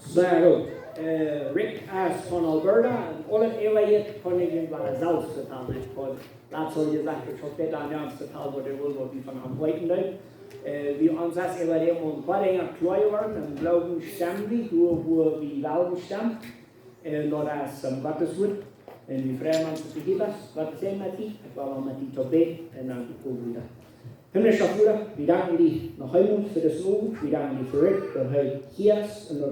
Sehr gut. Rick is van Alberta en alle eeuwen kon ik in zelfs vertalen. Laat zo je zeggen, ik heb dit aan jou verteld wat ik wil, wat we van hem weten doen. We ons als eeuwen om wat een klein worden en geloven stemmen, hoe we wel stemmen. En dat is Gottes woord. En we vragen ons te geven, wat zijn met die? Ik wil al met die tot bed en dan komen we daar. Himmlischer Vater, wir danken dir noch einmal für das Lob, wir danken dir für Rick, dass hier ist und dass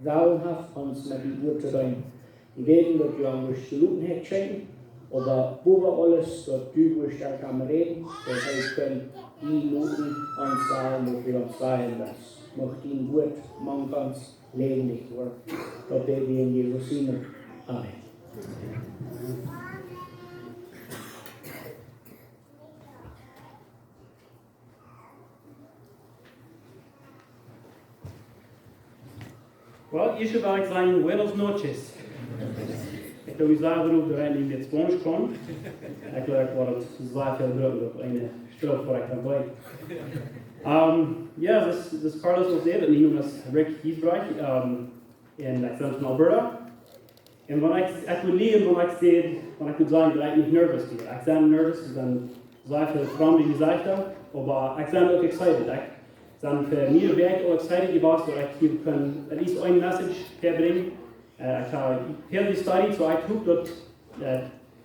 dauerhaft uns mit dem Wort zu tun. Wir beten, dass du an uns zu luten hast schenken, aber über alles, dass du durch das kann reden, dass können die Noten uns sagen, dass wir uns sagen, dass noch dein Wort man ganz lebendig wird. Das beten wir in Jesus Namen. Amen. Well, ich würde sagen, buenas noches. Ich glaube, ich sage, dass du in den Spanisch kommst. Ich glaube, das war viel drüber, auf eine Stelle vor ich dabei. Ja, das ist Carlos was er, nicht nur das Rick Giesbrecht, in von Alberta. Und wenn ich würde liegen, wenn ich würde sagen, dass ich nicht nervös bin. Ich bin nervös, dann sehr viel Fremde gesagt habe, aber ich bin auch excited. Dann für mir wäre ich auch excited gewesen, dass ich hier at least eine Message herbringen. Ich habe viel die Study, so ich gucke, dass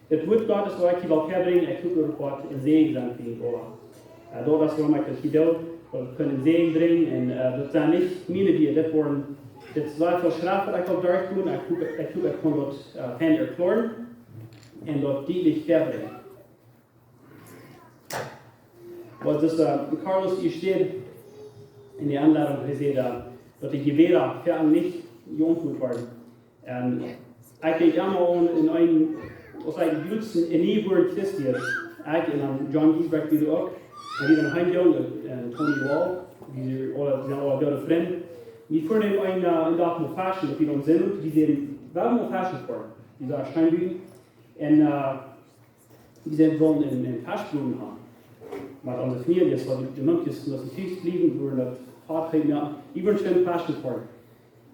das Wort Gottes, was ich hier auch herbringen, ich gucke, dass ich in Segen sein kann. Dort ist, warum ich das hier tue, wir können Segen bringen, und das sind nicht meine Dinge, das waren, das war viel Schrift, was ich auch durchtun, ich gucke, ich kann dort Hände erklären und dort deutlich herbringen. Was das, Carlos hier steht, in der Anleitung gesehen, dass die Gewehrer für nicht jung waren. Und ich denke immer in einem, was ich benutzen, in jedem Wort Christian, ich in John Giesbrecht wieder auch, und wieder ein Jung, Tony Wall, die sind alle gute Freunde. Wir führen einen Tag mit Fashion, die wir sind, die sind, warum noch Fashion fahren? Die sind Steinbühnen, und die sind wollen in Faschblumen haben. Maar onze families, wat de munkjes, dat ze thuis blijven, worden dat hard gegaan. Die worden schön Passion voor.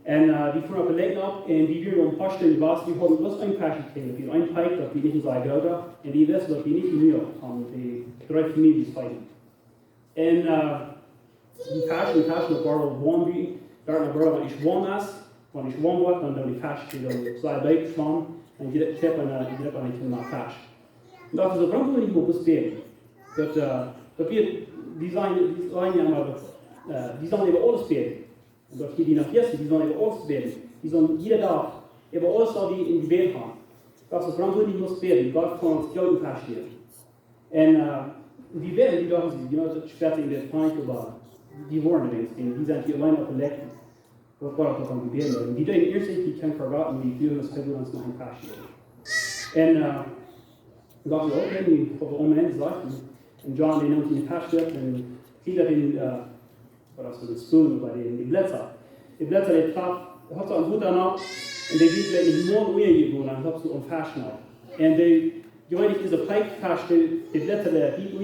En die voeren op een lijken op en die duren een paar stunden was. Die hadden was een passion tegen. Die een pijp dat die niet zo groot was. En die wisten dat die niet meer hadden. Die drie families fighten. En die passion op waar we wonen bij. Daar naar waar ik woon was. Wanneer ik woon word, dan die passion die dan zij buiten slaan. En je hebt een keer naar passion. En dat is een brandweer niet op spelen. Dat die zijn über alles beten. Und dat die nach Jesu, die zijn über alles beten. Die zijn jede Tag über alles wat die in Gebet gaan. Dat is verantwoordelijk moet beten. Gott kan ons Glauben verstehen. Und die werden, die dachten sie, das später in der Feinde war, die waren die sind hier allein auf der Lecken. Was war das am Gebet? Und die denken erst nicht, die können verraten, wie viel das können wir uns noch verstehen. Und dachte ich, okay, die auf der Moment sagten, und John, den nimmt in die Tasche und zieht den, was das Spoon bei den Blätter. Die Blätter, die hat so einen Hut danach und der geht wirklich nur umgehen und dann hat so einen Fashion auf. Und die eigentlich diese Pipe-Tasche, die Blätter, die geht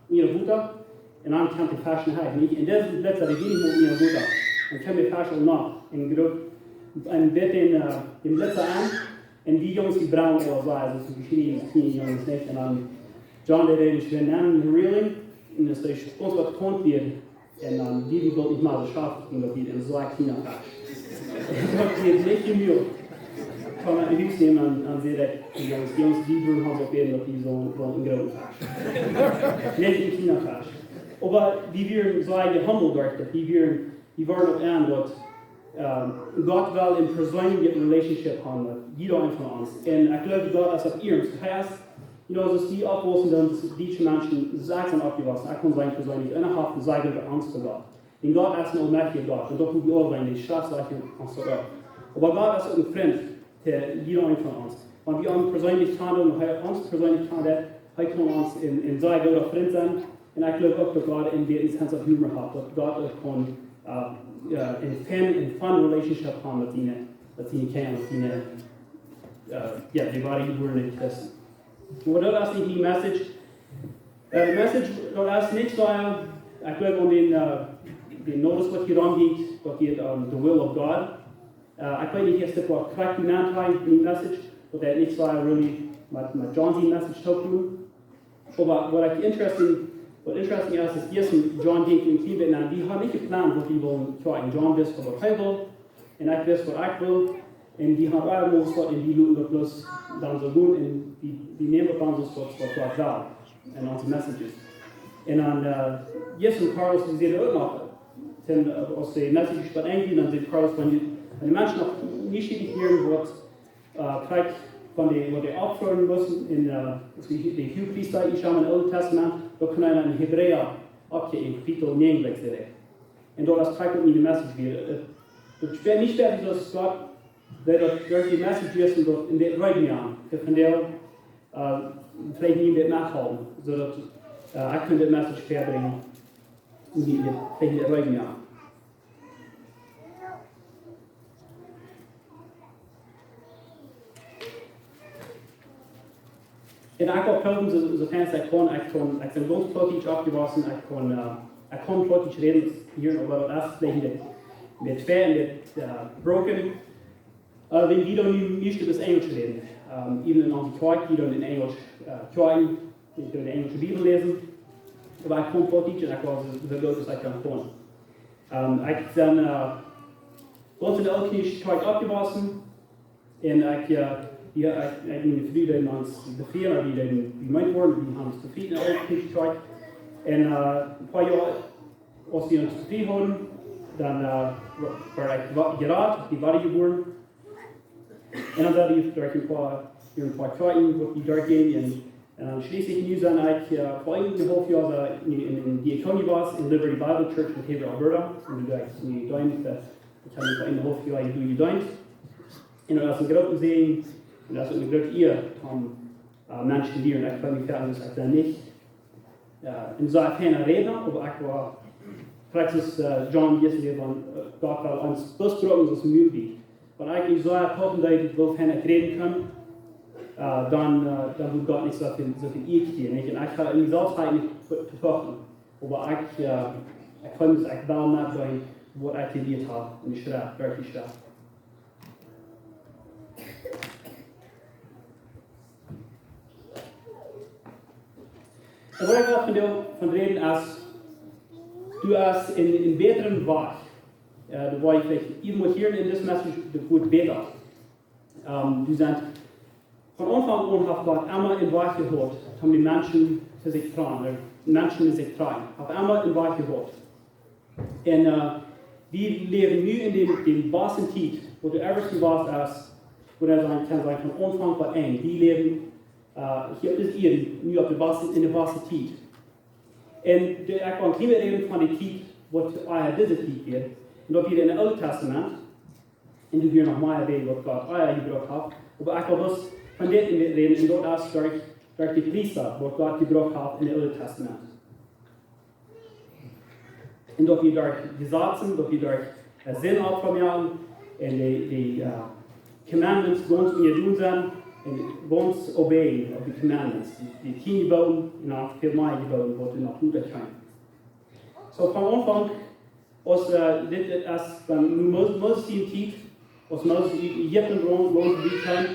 ihre Hut ab und dann kann die Fashion halt nicht. Und diese Blätter, die gehen nicht nur ihre Hut ab. Dann kann die Fashion nach und wird den Blätter an und die Jungs, die braun oder so, also so die Jungs nicht. Und dann John der den schön nennen, Reeling, und das ist uns was kommt wird, und dann die wird nicht mal so scharf, und das wird in so ein kleiner Tasch. Das wird nicht gemüht. Kann man nicht nehmen an sehr die Jungs, die würden haben auf jeden Fall die so in großen Tasch. Nicht in kleiner Tasch. Aber die werden so gehandelt dort, die waren auch an dort. Gott will in persönlichen Relationship haben, jeder von uns. Und ich glaube, Gott ist auf ihrem heißt, dus die oplossing dan die mensen zaken zijn opgewassen. Ik kan zijn persoonlijk innerhalb van zijn angst voor God. En God is een onmachtige God. En dat moet je ook zijn, die strafzeichen ons ook. Maar God is ook een vriend voor iedereen van ons. Want we ons persoonlijk gaan doen, hij ons persoonlijk gaan doen, hij kan ons in zijn goede vriend zijn. En ik geloof ook dat God in die sense of humor heeft. Dat God ook kan in fun relationship hebben dat hij kan. Ja, die waren hier worden niet testen. Maar dat is niet die message. De message, dat is niks waar ik geloof aan den notice wat hier aangeeft, wat hier the will of God. Ik weet niet eens wat correct die message, but that nichts war really mit John's message to do. Aber what interesting is, ist yes, John denkt in Vietnam, die haben nicht geplant, was die wollen tun. John wisst, was er will, und ich wisst, was ich will, und die haben alle was in die Leute bloß dann so gut, und die nehmen dann so was da, und unsere Messages. Und dann, yes, und Carlos, die sehen auch noch, denn aus der Message von Englisch, dann sieht Carlos, wenn die Menschen noch nicht hören, was vielleicht von den, was die aufhören müssen, in der HuaPriesta, ich habe im Alten Testament, da können wir in Hebräer abgehen, Kapitel 9, und dort ist vielleicht nicht die Message wieder. Das wäre nicht fertig, dass Gott, der durch die Message ist und dort in den Regen Jahren, von der vielleicht nicht mehr nachhalten, sodass ich könnte die Message verbringen, in den Regen Jahren. En ik heb helpen zover ik kon. Ik ben ganz Plautdietsch abgewassen. Ik kon Plautdietsch reden hier, aber das ist mit schwer und mit broken. Wenn die dann nicht das Englisch reden, even in onze kerk, die dann in Englisch trying, die dann die englische Bibel lesen. Aber ich kon Plautdietsch und ich war so gut, dass ich kann. Ich dann ganz in der Altkirche kerk abgewassen und ich meine Vrienden ons de firma die gemeint worden, die haben uns zufrieden aufgezeigt. Und ein paar Jahre, als die uns zufrieden haben, dann war ich gerade, die war geboren. Und dann werde ich durch ein paar Zeiten, wo die durchgehen. Und dann schließlich nu dann ich vor einem halben Jahr in die Economy war, in Liberty Bible Church in Hebrew, Alberta. Und da ich nie gedient, das habe ich vor einem halben Jahr gedient. Und dann hast du gerade gesehen, und das ist eine Glück, ihr Menschen hier, und ich kann mich sagen, dass ich da nicht. Und so ich keine Redner, aber ich war, praxis John Giesbrecht von Gott war uns besprochen, das möglich. Wenn ich so hoffen, dass ich will keine reden kann, dann wird Gott nicht so viel ich hier nicht. Und ich kann in dieser Zeit nicht verkochen. Aber ich kann es echt bauen nachdenken, was ich gelehrt habe in der Schrift, durch die Schrift. Und was ich auch von reden, als du hast in beteren Wach, du wolltest vielleicht irgendwo hier in diesem Message, du gut beter. Du sagst, von Anfang an hat Gott einmal in Wach gehört, haben die Menschen für sich trauen, Menschen in sich trauen, hat einmal in Wach gehört. Und wir leben nun in dem wahrsten Zeit, wo du ersten warst, als, wo er sagen kann, von Anfang an eng, die leben hier ist ihr, nu op in de wasse tijd. En ik kan niet meer reden van die tijd, wat deze tijd weer. En dat weer in het Oude Testament, en du hier nog maar reden wat God gebruikt heeft. Maar ik kan dus van dit in reden, en dat is door de priester, wat God gebruikt heeft in het Oude Testament. En dat we door gesetzen, dat we door zin opgemerkt, en de commandments ganz meer doen zijn, and once obey of the commandments, die 10 geboden en dan veel meer geboden wordt nog goed uitgaan. So van Anfang, als dit als dan Moses die tijd, als Moses Egypten rond zijn,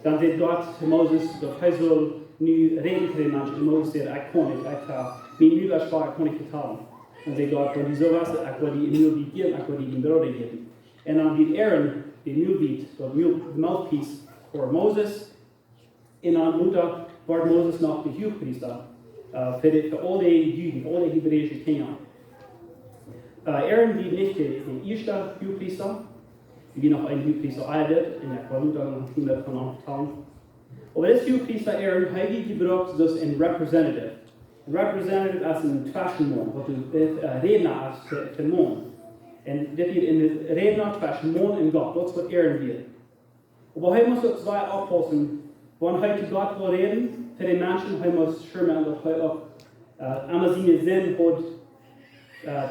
dan zegt God te Moses dat hij zal nu reden tegen mensen. En Moses zegt, ik kan niet, mijn nieuwe spraak kan ik vertalen. Dan zegt God, want die zo was, ik wil die nieuw bied geven, ik wil die brood geven. En dan biedt Aaron die nieuw biedt, dat mouthpiece voor Moses. En dan wordt Moses nog de HuaPriesta voor al die Juden, al die Hebreeuwse kinderen. Aaron die niet de eerste HuaPriesta, die nog een HuaPriesta uitdeed, en ik wil daar nog een van vertellen. Maar deze HuaPriesta Aaron, hij gebruikt dus een representative. Een representative als een twassenman, wat een redner als de man. En dit hier in de redner tussen man en God, dat is wat Aaron deed. Maar hij moest ook twee oppassen. Wanneer hij tot God wil reden, voor de mensen, hij moet schermen dat hij ook aan zijn zin heeft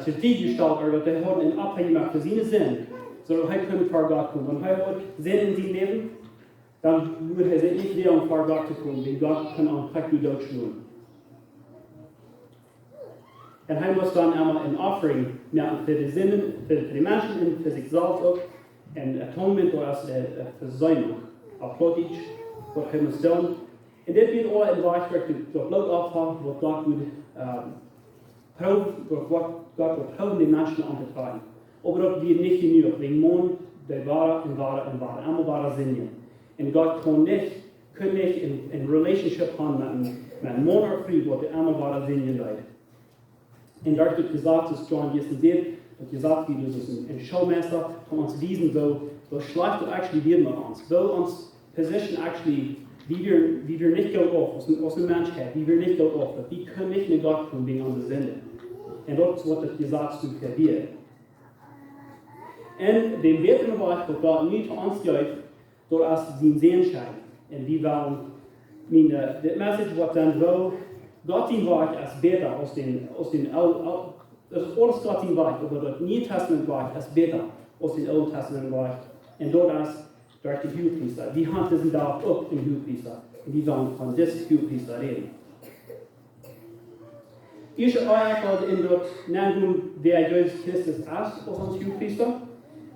te diegesteld, dat hij heeft een afhängig van zijn zin, zodat hij kan voor God komen. Wanneer hij heeft zin in zijn leven, dan moet hij zich niet leren om voor God te komen, die God kan aanpakken doodschnoen. En hij moet dan eenmaal een offering maken voor de zinnen, voor de mensen en voor zichzelf ook. en atonement door als verzuiming. Op Plautdietsch wordt gemesteld. En dit wordt al in Giesbrecht door bloot afval, wat God moet houden, door wat God wordt houden die mensen aan te trekken. Maar dat wordt niet genoeg. We moeten de ware en ware en ware, allemaal ware zinnen. En God kan niet in relationship hebben met een man of vrouw, wat de allemaal ware zinnen leidt. En daar wordt gezegd, zoals John gestern dit, dat gezegd wird, dus een showmaster van ons wiesen, so schlecht het actually wird met ons. Wil ons position actually, wie wir nicht Geld auf, aus der Menschheit, wie wir nicht Geld auf, die können nicht mit Gott tun wegen unserer Sünde. Und das wird das gesagt zu verlieren. Und dem weiteren Bereich, wo Gott nicht für uns gibt, dort als den Sehenschein. Und die wollen, das Message, was dann so, Gott den Weg als beter, das ist alles Gott den Weg, aber das Neue Testament Weg als beter, aus dem Alten Testament Weg. Und dort als durch die HuaPriesta. Die Hand sind da auch im HuaPriesta. Und die wollen von diesem HuaPriesta reden. Ich habe in dort nennen, wer Jesus Christus ist, als uns HuaPriesta.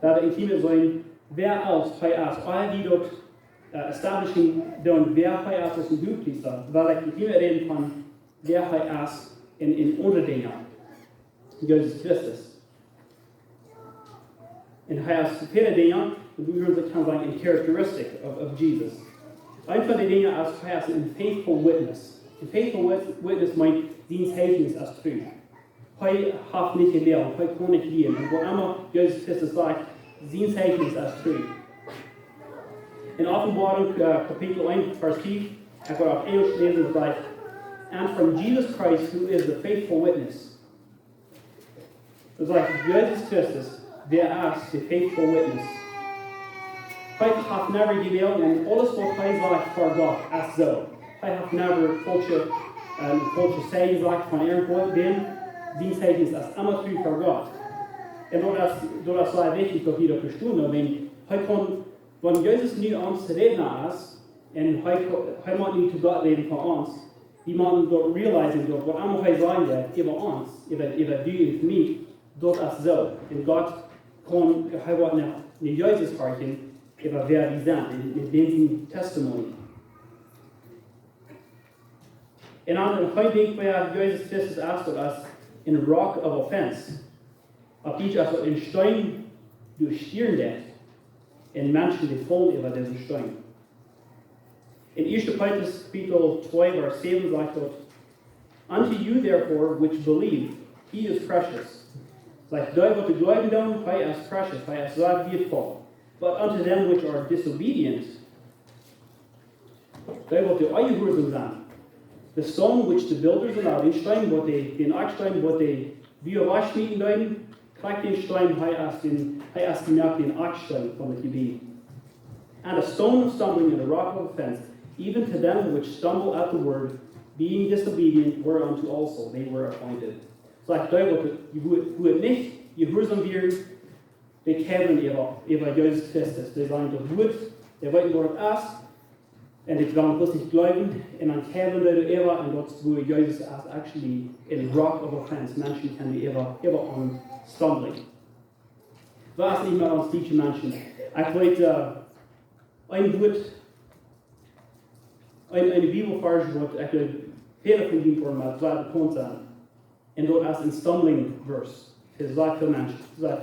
Da wir intim sein, wer als bei uns, all die dort establishing, wer bei uns ist ein HuaPriesta. Weil ich intim reden von, wer bei uns in Unterdingen. Jesus Christus. Und er hat viele Dinge, und we really kind of like a characteristic of Jesus. Ein von den Dingen als Christ, a faithful witness. A faithful witness meint Dienstverhältnis als treu. Hij hat nicht gelehrt, hij kann nicht lieben. Und wo immer Jesus Christus sagt, Dienstverhältnis als treu. In Offenbarung Kapitel 1, Vers 5, ich werde auf Englisch lesen, es sagt, and from Jesus Christ, who is the faithful witness. Es sagt, Jesus Christus, der ist the faithful witness. Hij heeft never gedeeld en alles wat hij zegt voor God is zo. Hij heeft never volgens zij gezegd van ergens dienstverhältnis is immer true voor God. En dat is wel wichtig dat we dat verstaan. Want Jezus nu ons reden is, en hij moet niet tot God reden voor ons, die moeten dat realizen dat wat allemaal hij zeggen over ons, over du en mij, dat is zo. En God kan, hij wordt naar Jezus kijken, über wer die sind, in dem Testimony. Und dann denkt man ja, Jesus Christus erst als in rock of offense. Auf die also in Stein durchstieren lässt, in Menschen, die fallen über diesen Stein. In 1. Petrus Kapitel 2, Vers 7 sagt dort, unto you therefore which believe, he is precious. Like die, wat de glauben doen, hij is precious, hij is sehr wertvoll. But unto them which are disobedient, they will do all your zijn. The stone which the builders allowed, den Stein, wat den Eckstein, wat die Biowasch schmieden deuten, krijgt den Stein, hij is gemerkt den Eckstein van het gebied. And a stone of stumbling and a rock of offense, even to them which stumble at the word, being disobedient, whereunto also they were appointed. So like die, wat je het niet, gehoorzaam werden, die kennen über Jesus Christus. Die sagen, das gut, die wissen, wo es ist, und die werden bloß nicht glauben, und dann kennen die über, und dort, wo Jesus ist, actually in rock of offense, Menschen kennen die über on stumbling. Was nicht mehr als diese Menschen. Ich wollte eine Bibelvers, wo ich viele von ihnen vor mir zwei betont sein, und dort ist ein stumbling verse. Het zegt de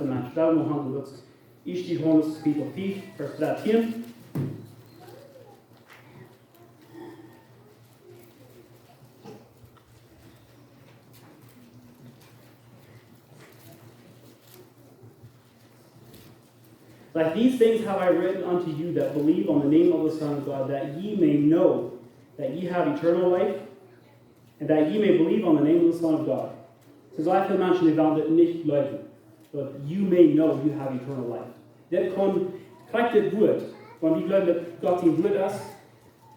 mens, daarom handelt het. Is die Johannes Kapitel 5, vers 13. Like these things have I written unto you that believe on the name of the Son of God, that ye may know that ye have eternal life, and that ye may believe on the name of the Son of God. Dus wij veel mensen die wel dit niet geloven. But you may know you have eternal life. Dit krijgt dit woord. Want die geloven dat God in woord is.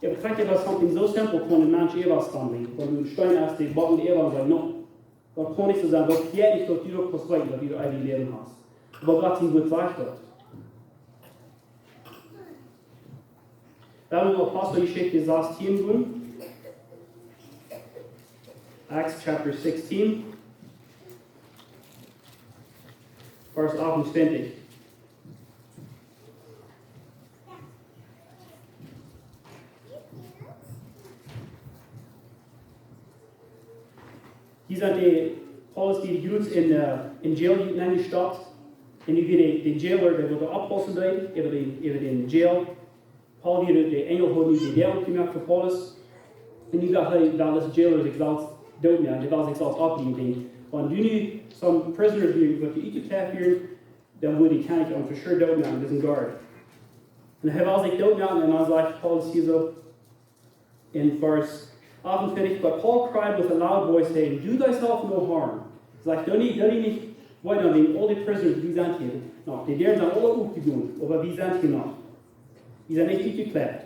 Je krijgt het als something zo simpel van een mens eeuwig standing. Van een stein is die bakken die eeuwig zijn. No. Dat kan niet zo zijn. Dat jij niet dat je ook verspreekt dat je er eigen leven hebt. Maar God in woord zegt dat. Daarom wil Apostelgeschichte 16 doen. Acts chapter 16. Vers 28. sind die Paulus, die Jungs in Jail eingestoppt. Und die Jailer, der wurde abpassen über den Jail. Paul wieder die Engel hat nicht die Dämon gemacht für Paulus. Und die dachten, weil das Jailer sich selbst dort mehr, die war sich selbst abliegen. Und wenn du some prisoners die geklärt werden, dann würde die kann ich für sure dort mehr, das ist ein Guard. Und er war sich dort mehr, und dann sagt Paulus hier so in Vers 48, but Paul cried with a loud voice, saying, do thyself no harm. Sagt, don't nicht weiter, denn all die prisoners, die sind hier noch. Die deren sind alle aufgegangen, aber wir sind hier noch. Die sind nicht geklärt.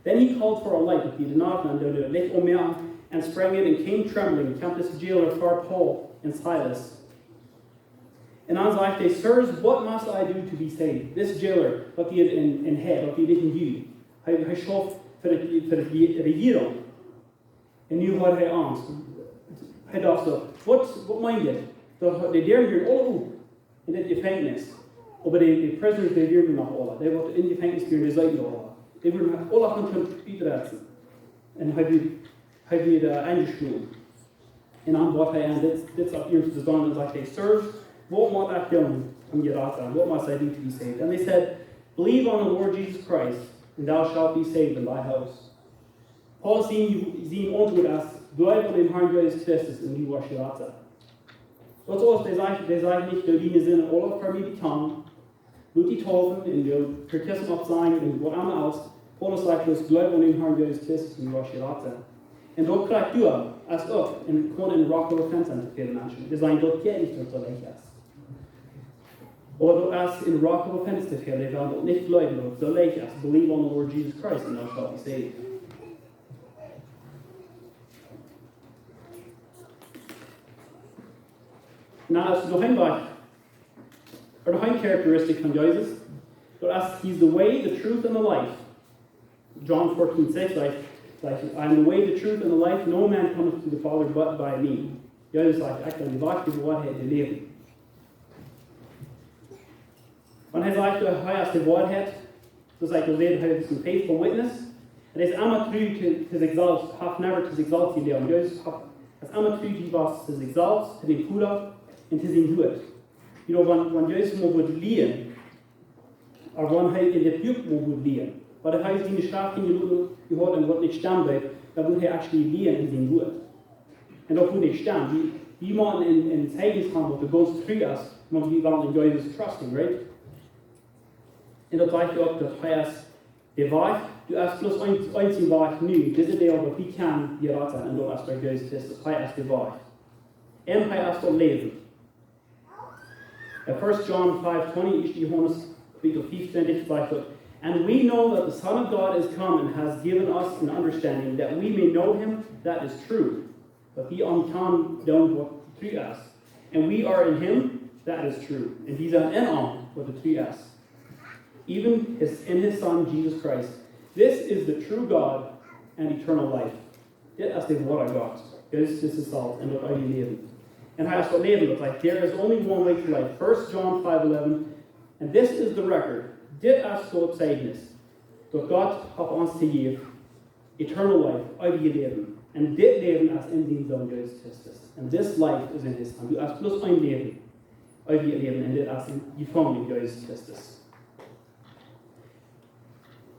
Then he called for a light, but he did not, and the light umher, and sprang in and came trembling, and came to the jailer for Paul and Silas. And I was like, sirs, what must I do to be saved? This jailer, wat hij in head, wat hij niet in you. Hij schoof voor de regering. En nu had hij angst. Hij dacht zo, wat meen je? Dat de deren hier alle op in dit gevangenis. Maar de prisoners, die deren nog alle. Die worden in de gevangenis hier, die zijn alle. Die worden alle gaan uitreisen. En hij werd eingeschnitten. En dan wordt hij aan dit op hier te doen en zegt hij, sirs, what must I do om gered te zijn? What must I do to be saved? And they said, believe on the Lord Jesus Christ, and thou shalt be saved in thy house. Paul zien antwoord als, blijf aan den Herrn Jezus Christus, en du was gered zijn. Dat was, die zeggen niet, dat die zijn alle vermeden tongue, doet die taufen, en du verkissen op zijn, en wat allemaal aus. Paulus sagt, dus blijf aan den Herrn Jezus Christus, en du was gered zijn. En dat krijgt du als ook, en gewoon in rock of offense aan te veel mensen. Die zeggen, dat geht niet, dat leicht is. Oder as in rock of offense to him, they found nicht bleiben, but so leicht as believe on the Lord Jesus Christ and thou shalt be saved. Now, as nog een characteristic van Jesus, but as he's the way, the truth, and the life. John 14:6, like I am the way, the truth, and the life. No man cometh to the Father but by me. Jesus like, ik ben de weg, de waarheid, de leven. When hij zegt, hij is de waarheid, so sagt er, hij is een faithful witness. Het is allemaal true to zichzelf, half never to zichzelf te leren. Dus het is allemaal true die was to zichzelf, te den Bruder en te zijn dood. You know, when Jezus moet leren, of when hij in de buurt moet leren, maar hij is in de straat in je hoort en wordt niet staan bij, dan moet hij actually leren in zijn dood. En dat moet niet staan. Die man in het heilige gaan wordt de ganz true is, maar die waren in Jezus trusting, right? En dat lijkt ook dat hij is de weg, du is plus één weg nu, dit is de wat wie kan je raten en dat is bij Jezus Christus, hij is de weg. En hij is dat leven. 1 John 5:20 is Johannes Kapitel 25 zegt dat, and we know that the Son of God is come and has given us an understanding that we may know him that is true, but he kan doen wat true is. And we are in him that is true, and he's in on what the true is. Even in his Son, Jesus Christ. This is the true God and eternal life. Dit is de ware God. Dit is salt en dat uit je leven. En hij is dat leven dat like, there is only one way to life. 1 John 5:11. And this is the record. Dit is tot zegenis. Dat God heeft ons te geven. Eternal life, uit je leven. En dit leven is in zijn Zoon Jezus Christus. And this life is in his Son. Du is plus een leven. Uit je leven. En dit is in je familie Jezus Christus.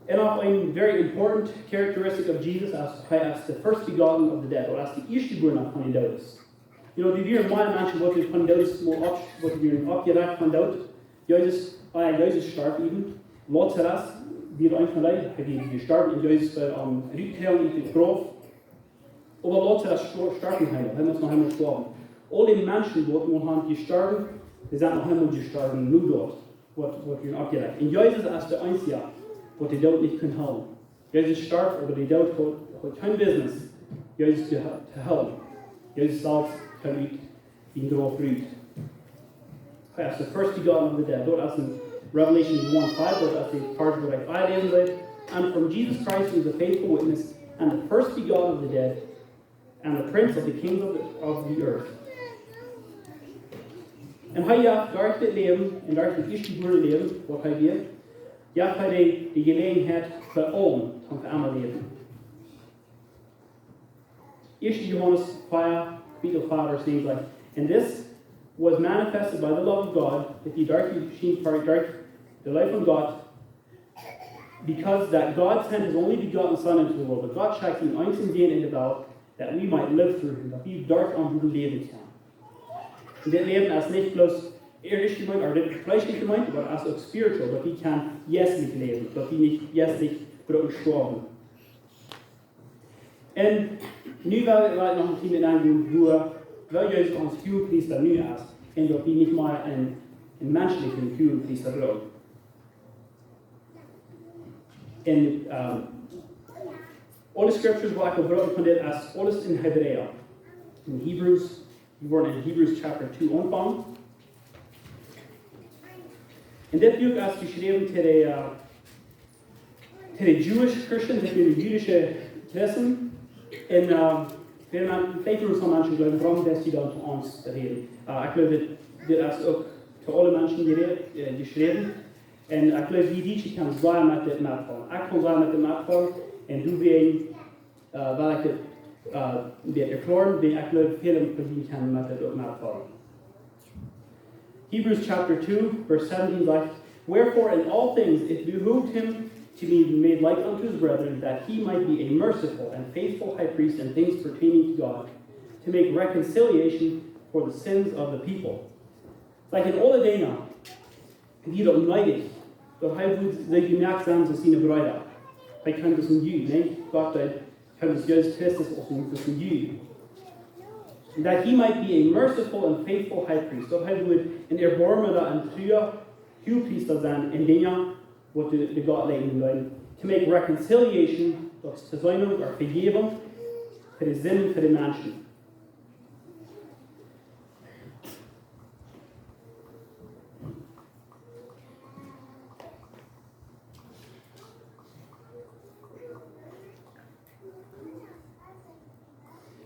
And also a very important characteristic of Jesus as the first begotten of the dead, or as the eerstgeboren van de dood. You know, die weer mijn mensen worden van de dood wordt weer opgewekt van dood. Jezus starb even. Lazarus, die een van die, hij gestorben en Jezus uitgehaald in de graf. Aber Lazarus starb niet helemaal, hij moest nog helemaal sterven. Al die mensen worden gestorben, die zijn nog helemaal gestorben, nu dort, wordt weer opgewekt. En Jezus is de einzige, wat die dood niet kan houden. Jezus starb, aber die dood heeft geen business Jezus te houden. Jezus zelf kan niet in de graf uit. Hij is the first begotten of the dead. Dat is in Revelation 1:5, dat is de part waar ik uitlezen wil. And from Jesus Christ who is a faithful witness, and the first begotten of the dead, and the prince of the kings of the earth. En hij heeft daar dit leven, en daar het eerstgeboren leven, wat hij heeft. Ja, hij de gelegenheid voor allen van het allemaal leven. 1 Johannes 4, fetal fathers, things like, and this was manifested by the love of God, that he the life of God, because that God sent his only begotten Son into the world, dat God schickt ihn einzeln in de Welt, that we might live through him, dat we dort aan goede leven kan. En dit leven is niet bloos irdisch gemeint, of dit fleischlich gemeint, maar als ook spiritual, dat die kan geestlich leven, dat die niet geestlich worden sterven. En nu wil ik nog een keer aandoen hoe wel juist ons HuaPriesta nu is, en dat die niet maar een menselijke HuaPriesta gelooft. En alle scriptures waar ik gebruik van dit is alles in Hebreeën. In Hebrews, we worden in Hebrews chapter 2 ontvangen. En dit boek is geschreven to the Jewish Christians, to the Jüdische Christen. En vielleicht nur so manche glauben, warum das die dann zu uns reden. Ich glaube, das ist auch zu allen Menschen geschrieben. En ik geloof die die kan zwaar met dit metvallen. Ik kan zwaar met dit metvallen. En doe weer waar ik het weer erklären, ik geloof veel van die kan met dit ook metvallen. Hebrews chapter 2, verse 17 zegt, wherefore in all things it behooved him to be made like unto his brethren, that he might be a merciful and faithful high priest in things pertaining to God, to make reconciliation for the sins of the people. Like in alle dingen, die dat neidig, dat hij moet zich gemerkt zijn te zijn bruider. Hij kan dus een Jüd, nee? God kan dus juist Christus ook dus een Jüd. That he might be a merciful and faithful high priest. Dat hij moet een erbarmende en trouwe HuaPriester zijn in dingen wat de God leiden leiden. To make reconciliation, dat is te zijn of vergeven, voor de zinnen voor de mensen.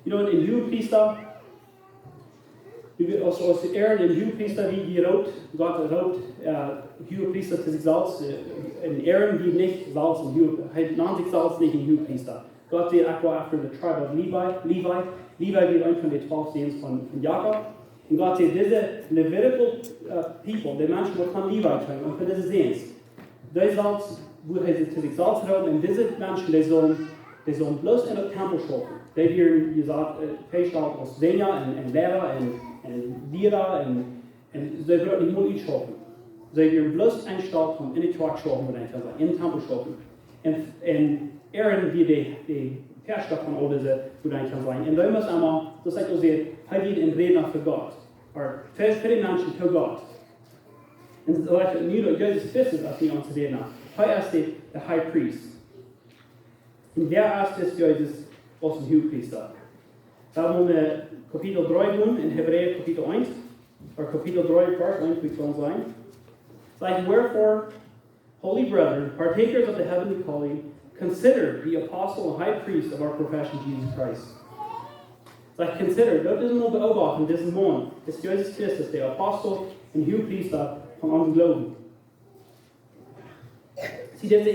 You know, in HuaPriesta, als de Aaron in HuaPriesta die rood, God rood HuaPriesta te zichzelf, en Aaron die niet zelfs in HuaPriesta, hij nam zichzelf niet in HuaPriesta. God deed ook after the tribe of Levi. Levi weer een van de 12 zoons van Jacob. En God zei, deze Levitical people, de mensen wat van Levi zijn, en voor deze zoons, die zelfs, hoe hij ze te zichzelf houden, en deze mensen, die zullen bloos in het tempel schoppen. Die hier veestelt als Senja en Lera en Dira en ze willen niet mooi uitschoppen. Ze hier bloos einstelt van in het twak schoppen, in het tempel schoppen. En Aaron die de herrscher van al deze boerderij kan zijn. En wij moeten allemaal, zoals ik al zei, hij die een reden voor God. Maar voor de mensen voor God. En zo is het nu dat Jezus Christus als die onze reden. Hij is de high priest. En der is Jezus als een HuaPriester. Dan we kapitel 3 doen in Hebreeën kapitel 1. Or kapitel 3 vers 1 moet het zijn. Like, wherefore, holy brethren, partakers of the heavenly calling, consider the apostle and high priest of our profession, Jesus Christ. Like, consider, dat is een beobachten, dit is man, is Jezus Christus, de apostel en HuaPriester van ons geloven. Zie, deze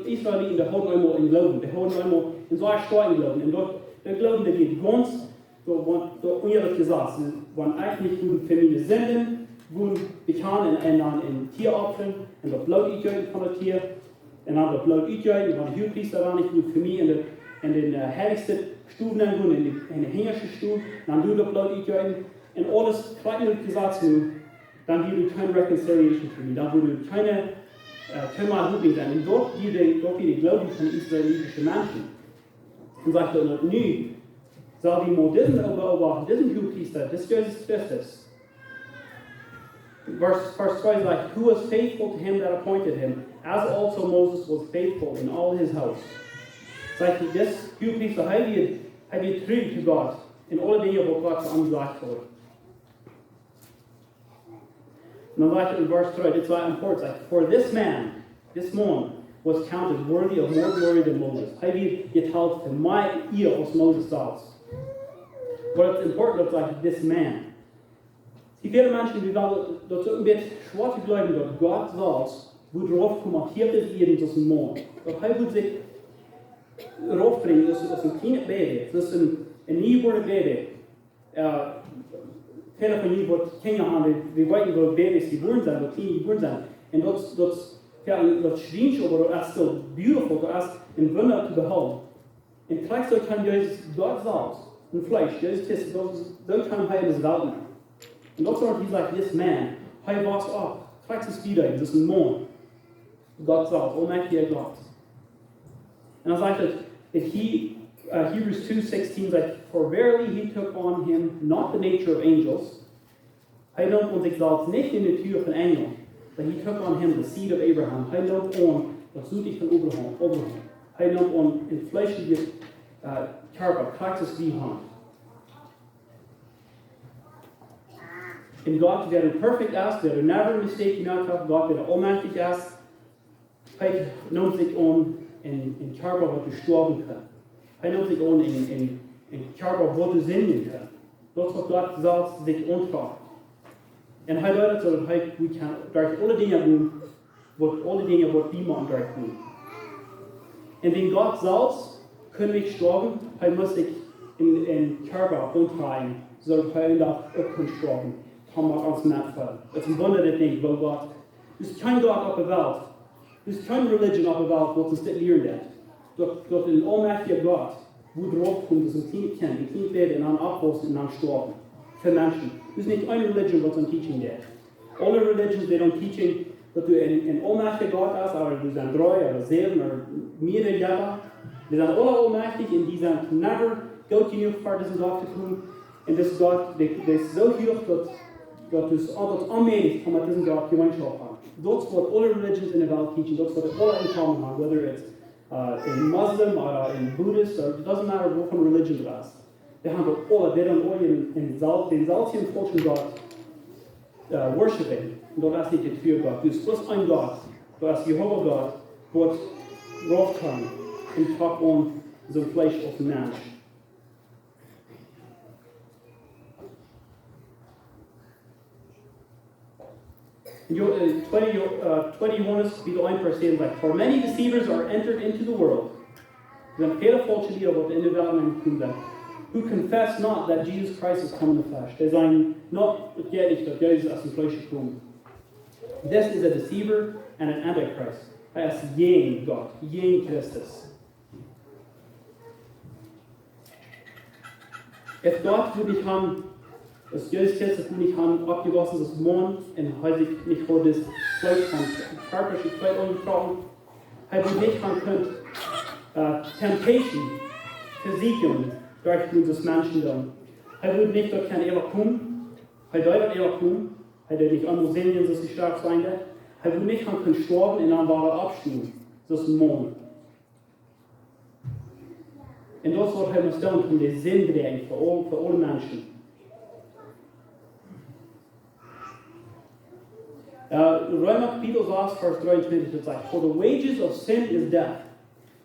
Israëlieten, die houden eenmaal in geloven, die houden eenmaal in zo'n sterk in geloven. En dat geloven dat die ganz, door oneerlijk gezegd, waren eigenlijk goede familie zenden, goed bekan en dan in tieropferen, en dat bloed uitjuiten van het tier, en dan dat bloed uitjuiten van de HuaPriester waren niet goed familie, en de heiligste stoel dan doen, en de hingerste stoel, dan doe dat bloed uitjuiten, en alles, feitelijk gezegd nu, dan doe je geen reconciliation voor je, dan doe je geen maar goed zijn. En dort die de geloven van de Israëlitische mensen. En zegt dat nu, zal die moderne beobachten, dit is een HuaPriester, dit is Jezus Christus. Verse 2 zegt, who was faithful to him that appointed him, as also Moses was faithful in all his house. Zegt hij, this HuaPriester, hij werd true to God, in alle dingen wat God voor hem gezegd wordt. En dan zegt hij in verse 3, dit is wel important, zegt, for this man was counted worthy of more glory than Moses. Hij werd geteld voor mij eer als Moses zelfs. But it's important that like this man. Die vele mensen die wel dat zo een beetje zwart geloven dat God zelfs moet erop gemarkeerd is hier als een man. Dat hij moet zich erop brengen als een kleine baby, als een nieuwgeboren baby. Viele von jullie wat Kinder haben, die weten, wo Babys geboren sind, wo Kinder geboren sind. Und das schwingt, aber das ist so beautiful, das ist ein Wunder zu behalten. Und gleichzeitig kann Jesus Gott Salz und Fleisch, Jesus Kiss, so kann er das Welt machen. Und das sagt, he's like this man, er walks up, trägt das wieder, das ist ein Mann. Gott Salz, allmächtiger Gott. Und er sagt, Hebrews 2:16 says, for verily he took on him not the nature of angels. Hij nam ons exalt nicht in de natuur van engel, but he took on him the seed of Abraham. Hij nam on das Zoetig van Abraham. Hij nam on in fleischliches Körper, Praxis wie Hand. In Gott, der perfect ist, der never a mistake gemacht hat, Gott, der allmächtig ist, hij nam sich on in Körper, wat gestorben kann. Hij nam sich on in Körper, wat singen kann. Dat is wat Gott zelfs zich ontgaat. En hij leidt zo dat hij daar alle dingen doen, alle dingen wat iemand daar doen. En den Gott zelfs kan niet sterven, hij moet zich in Körper ontgaan, zodat hij een dag ook kan sterven. Kan maar als mens vallen. Het is een wonder ding, wel Gott. Dus geen God op de wereld. Dus geen religion op de wereld wat ons dit leren dat een almachtige God, wo drauf kommt, dass ein Kind kennt, ein Kind wird in einem Abwurst in einem Sterben. Für Menschen. Das ist nicht eine Religion, was ein Teaching geht. Alle Religions, die don't teaching, dass du ein allmächtiger Gott hast, aber du sind 3 oder 7 oder mehrere Jahre. Die sind alle allmächtig und die sind never gut genug für diesen Gott zu tun. Und das Gott, der ist so hoch, dass du es alles allmächtig kann mit diesem Gott Gemeinschaft haben. Das ist, was alle Religions in der Welt teaching, das ist, was alle in common haben, whether it's in Muslim or in Buddhist, or it doesn't matter what kind of religion it is. They have all, they don't all in Saltian Fortune God worshipping. Und dort ist nicht die für Gott. Du bist bloß ein Gott. Du hast Jehovah Gott, Gott raufkommen und Tag on so Fleisch auf den Mensch. In 20 wieder 1 Vers 10 sagt, for many deceivers are entered into the world. Wir haben viele falsche Lieder, die in der Welt tun sind. Who confess not that Jesus Christ is come in the flesh. Die sagen not, das geht nicht, dass Jesus aus dem Fleisch gekommen. This is a deceiver and an antichrist. Er ist gegen Gott, gegen Christus. If Gott würde ich haben, dass Jesus Christus würde ich haben, abgewaschen das Mond und heute nicht vor das Fleisch von körperlich Fleisch angetragen, er würde nicht haben können, Temptation, Versuchung, durch dieses Menschen dann. Er würde nicht dort keine kommen, er deutet kommen, er würde nicht andere sehen, dass sie stark sein wird. Er würde nicht haben können sterben in einem wahren Abstieg, das ist ein Mond. Und das wird er muss dann von der Sinn bringen für alle Menschen. Römer Kapitel 6, Vers 23, it says, for the wages of sin is death,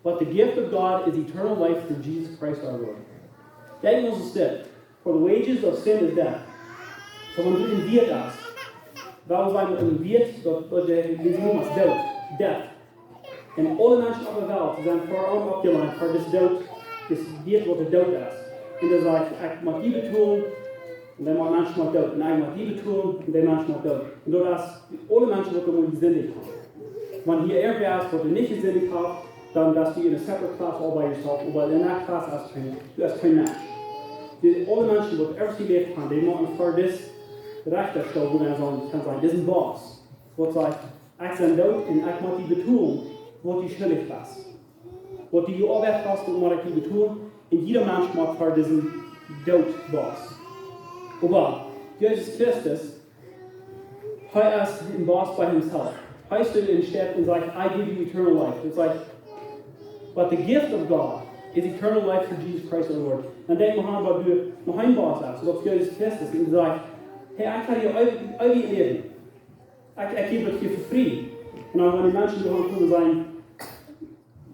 but the gift of God is eternal life through Jesus Christ our Lord. Denken wir uns das. For the wages of sin is death. So wenn du in Wirt hast, warum sagen wir in Wirt, dass wir sind als Tod, Death. Und alle Menschen auf der Welt sind vor allem abgeleitet für das Tod, das Wirt, was der Tod ist. Und er sagt, ich mag die tun, und dann mag Menschen mal Tod. Und ich mag die tun, und dann Menschen mal Tod. Und du hast alle Menschen, die gesündigt haben. Wenn hier irgendwer ist, was du nicht gesündigt hast, dann dass du in einer separate class all by yourself, aber in einer Klasse hast du hast kein Mensch. Alle Menschen, die everything gelebt haben, die machen für das Recht erstellen, wo man sagen kann, das ist ein Boss. Was sagt, ich bin dort und ich mag die betonen, was die schuldig ist. Was die Arbeit hast, und mag ich die betonen, und jeder Mensch mag für diesen Dort-Boss. Aber Jesus Christus, er ist ein Boss bei himself. Er steht in Stadt und sagt, I give you eternal life. It's like, but the gift of God is eternal life through Jesus Christ our Lord. Und denk mal an, was du noch ein Boss hast, was Jesus Christus ist, und sagt, hey, ich kann hier ewig leben. Ich gebe es dir für free. Und dann, wenn die Menschen kommen und sagen,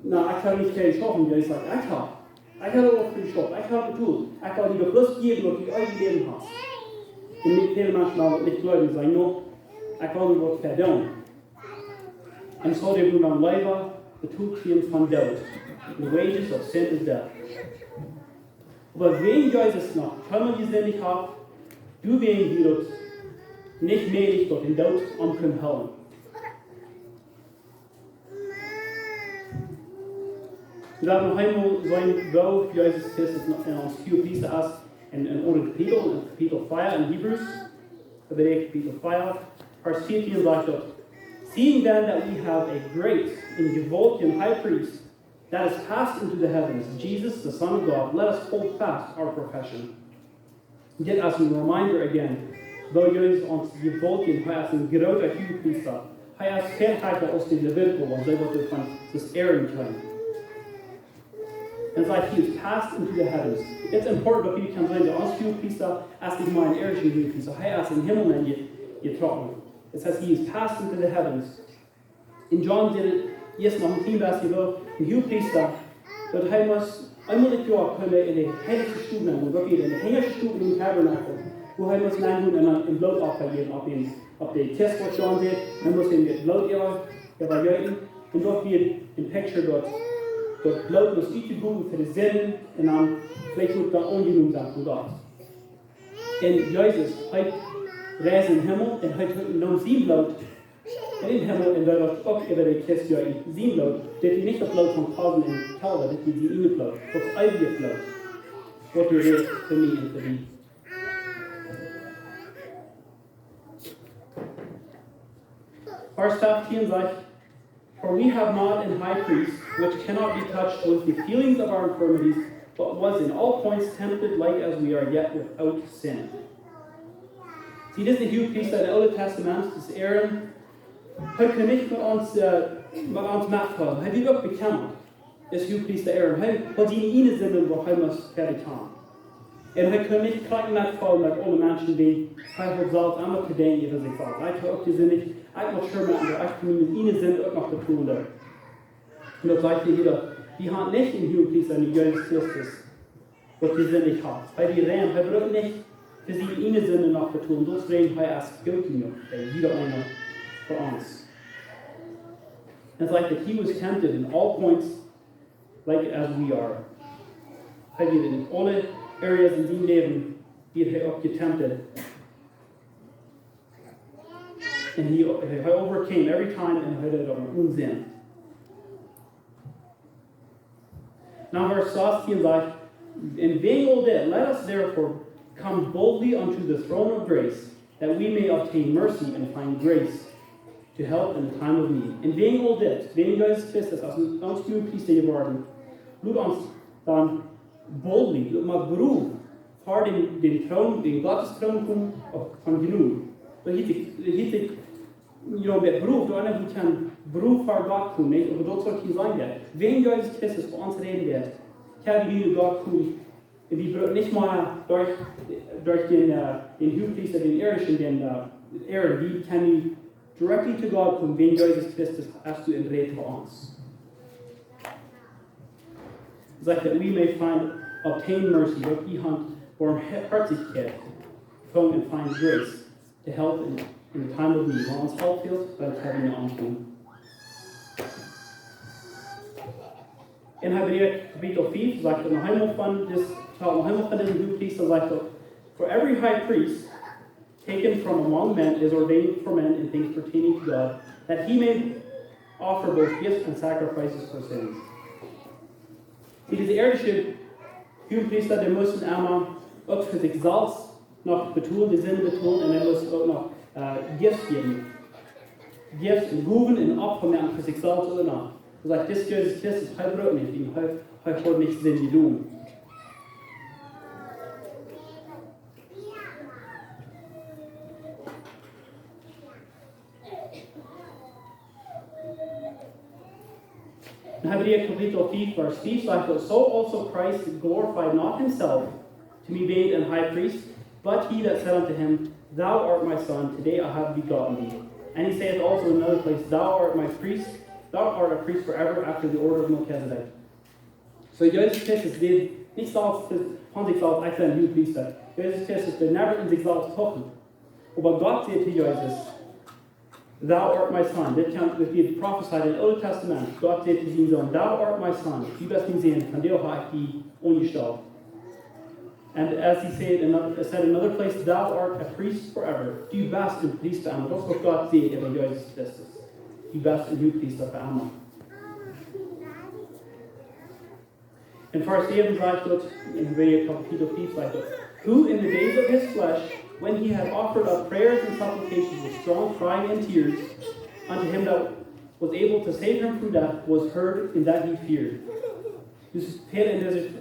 na, ich kann nicht gleich schaffen, Jesus sagt, ich kann auch für dich schaffen, ich kann tun. Ich kann dir bloß geben, was du ewig leben hast. Und nicht viele Menschen haben nicht gläubig, sagen, no, ich kann dir was verdienen. Und so, die würden dann Leiber betrügen von Tod. The wages of sin is death. Aber wen Jesus noch können wir diese nicht haben, du wen die dort nicht mehr dort in Tod am können hauen. Wir haben noch einmal so ein Go für Jesus Christus in uns HuaPriesta as in Kapitel 5 in Hebrews, Kapitel 5, Vers 14 sagt dort, seeing then that we have a great and gewaltigen high priest that has passed into the heavens, Jesus, the Son of God, let us hold fast our profession. Yet as a reminder again, though Jesus ons gewaltigen, hij is een grote HuaPriesta, hij is vergelijkbaar als de Levitical, want zij wordt van this Aaron claim. And it's like he has passed into the heavens. It's important dat je kan zijn de ons HuaPriesta als die mijn eerste HuaPriesta. Hij is in hemel en je trokken. It says he has passed into the heavens. In John did it, yes, nog een 10 vers hierboven, een HuaPriesta, dat hij moest eenmaal het jaar kunnen in de heilige stoel nemen, dat weer in de heilige stoel in de tabernakel, hoe hij moest nemen en dan in bloed afgeven op de test wat John deed, hij moest in het bloed evalueren, en dat weer een picture dat bloed moest iets doen voor de zinnen, en dan vielleicht ook dat ongenoemd zijn van God. En Jezus, hij reist in de hemel, en hij nam zijn bloed, en in de hemel, en daar was ook over de kist, ja, in zijn bloed, dat hij niet het bloed van Paulus en Kelder, dat hij zijn eigen bloed, dat is eigen bloed. Wat er is voor mij en voor die. Vers 15 zegt, for we have not an high priest, which cannot be touched with the feelings of our infirmities, but was in all points tempted like as we are, yet without sin. Zie, dit is de HuaPriesta in het Oude Testament, dat is Aaron. Hij kan niet met ons metvallen. Hij wil ook bekend. Is HuaPriesta Aaron. Hij had die ene zinnen waar hij moest verder gaan. En hij kan niet gelijk metvallen met alle mensen die hij had zelf allemaal gedaan over zichzelf. Hij had ook die zin niet. Ik moet sure maken dat ik van ene zin ook nog te doen heb. En dat zegt hij hier. Die had niet in HuaPriesta in de Jezus Christus. Wat die zin niet had. Hij die rein. Hij wil ook niet für die ene Sinne noch zu tun. Das bringt er als guilty noch, wieder einer for us. It's like that he was tempted in all points, like as we are. Hij did in alle areas in zijn leven, die hij ook getempted. And he overcame every time and hij had een zin. Now verse 16 zegt, in being all that, let us therefore come boldly unto the throne of grace, that we may obtain mercy and find grace to help in the time of need. En being all that, being Jesus Christus, als ons HuaPriester geworden, doet ons dan boldly, met beroep, voor den troon, den Gottes troon komen van genoeg. Dan hiet ik, met beroep, door een kan beroep voor God komen, niet? Of dat soort dingen zijn dat. Being Jesus Christus voor ons reden werd, kan we God komen. En die nicht mal durch den HuaPriester, den irdischen, den Aaron, die kann you directly to God kommen, wenn Jesus Christus hast du in Rede für uns. It's like that we may obtain mercy, durch die Hand, Barmherzigkeit, and find grace to help in the time of need. When uns help fehlt, dann haben wir anfangen. In Hebräer Kapitel 5 sagt er noch einmal von dem HuaPriester, sagt er, for every high priest taken from among men is ordained for men in things pertaining to God, that he may offer both gifts and sacrifices for sins. Diese irdische HuaPriester, der müssen einmal auch für sich selbst noch betonen, die Sinn betonen, und er muss auch noch Gifts geben. Gifts und Guben in Opfer für sich selbst oder noch. Er sagt, das Jesus Christus, er braucht nicht, er hat nicht Sinn wie du. In Hebreer Kapitel 5, verse 5 sagt, so also Christ glorified not himself to be made an high priest, but he that said unto him, Thou art my son, today I have begotten thee. And he saith also in another place, Thou art my priest, thou art a priest forever after the order of Melchizedek. So Jesus Christus did nicht selbst von sich selbst als ein HuaPriester. Jesus Christus did never in sich selbst kochen. Aber Gott sagt zu Jesus, Thou art my son. Das wird prophesied im Old Testament. Gott sagt zu seinem Sohn, Thou art my son. Du bist mein Sohn, von dir habe ich dich angestellt. And as he said in another place, thou art a priest forever. Du best in priest för Amma. Det är vad God säger över Jesus Kristus. Du best in priest för Amma. And first David writes in very kapitel 5 like that, who in the days of his flesh, when he had offered up prayers and supplications with strong crying and tears unto him that was able to save him from death, was heard in that he feared. Dus heel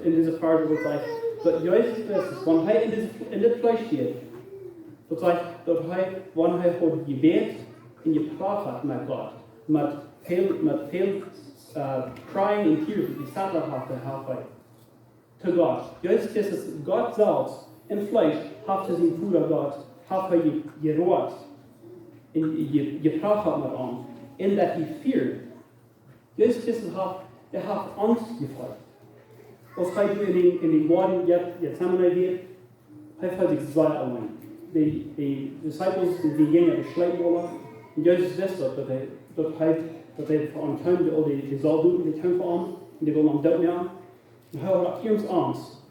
in deze part wordt like, dat juist Christus, wanneer hij in dit vlees steht, dat hij, wanneer hij voor je gebed en je praat had met God, met veel crying and tears, die samen had te helpen. To God. Juist Christus, God zelfs in vlees, heeft hij zijn voeder God, heeft hij je rood en je praat had met hem, in dat hij feared. Juist Christus heeft angst gevoeld. Als hij in die woorden je samen weer, hij heeft zich zwaar alleen. De disciples die gingen besluiten willen, en Jezus wist dat hij voor hem kwam, die zal doen, die kwam voor hem, en die wil hem doodnemen. En hij had immers angst.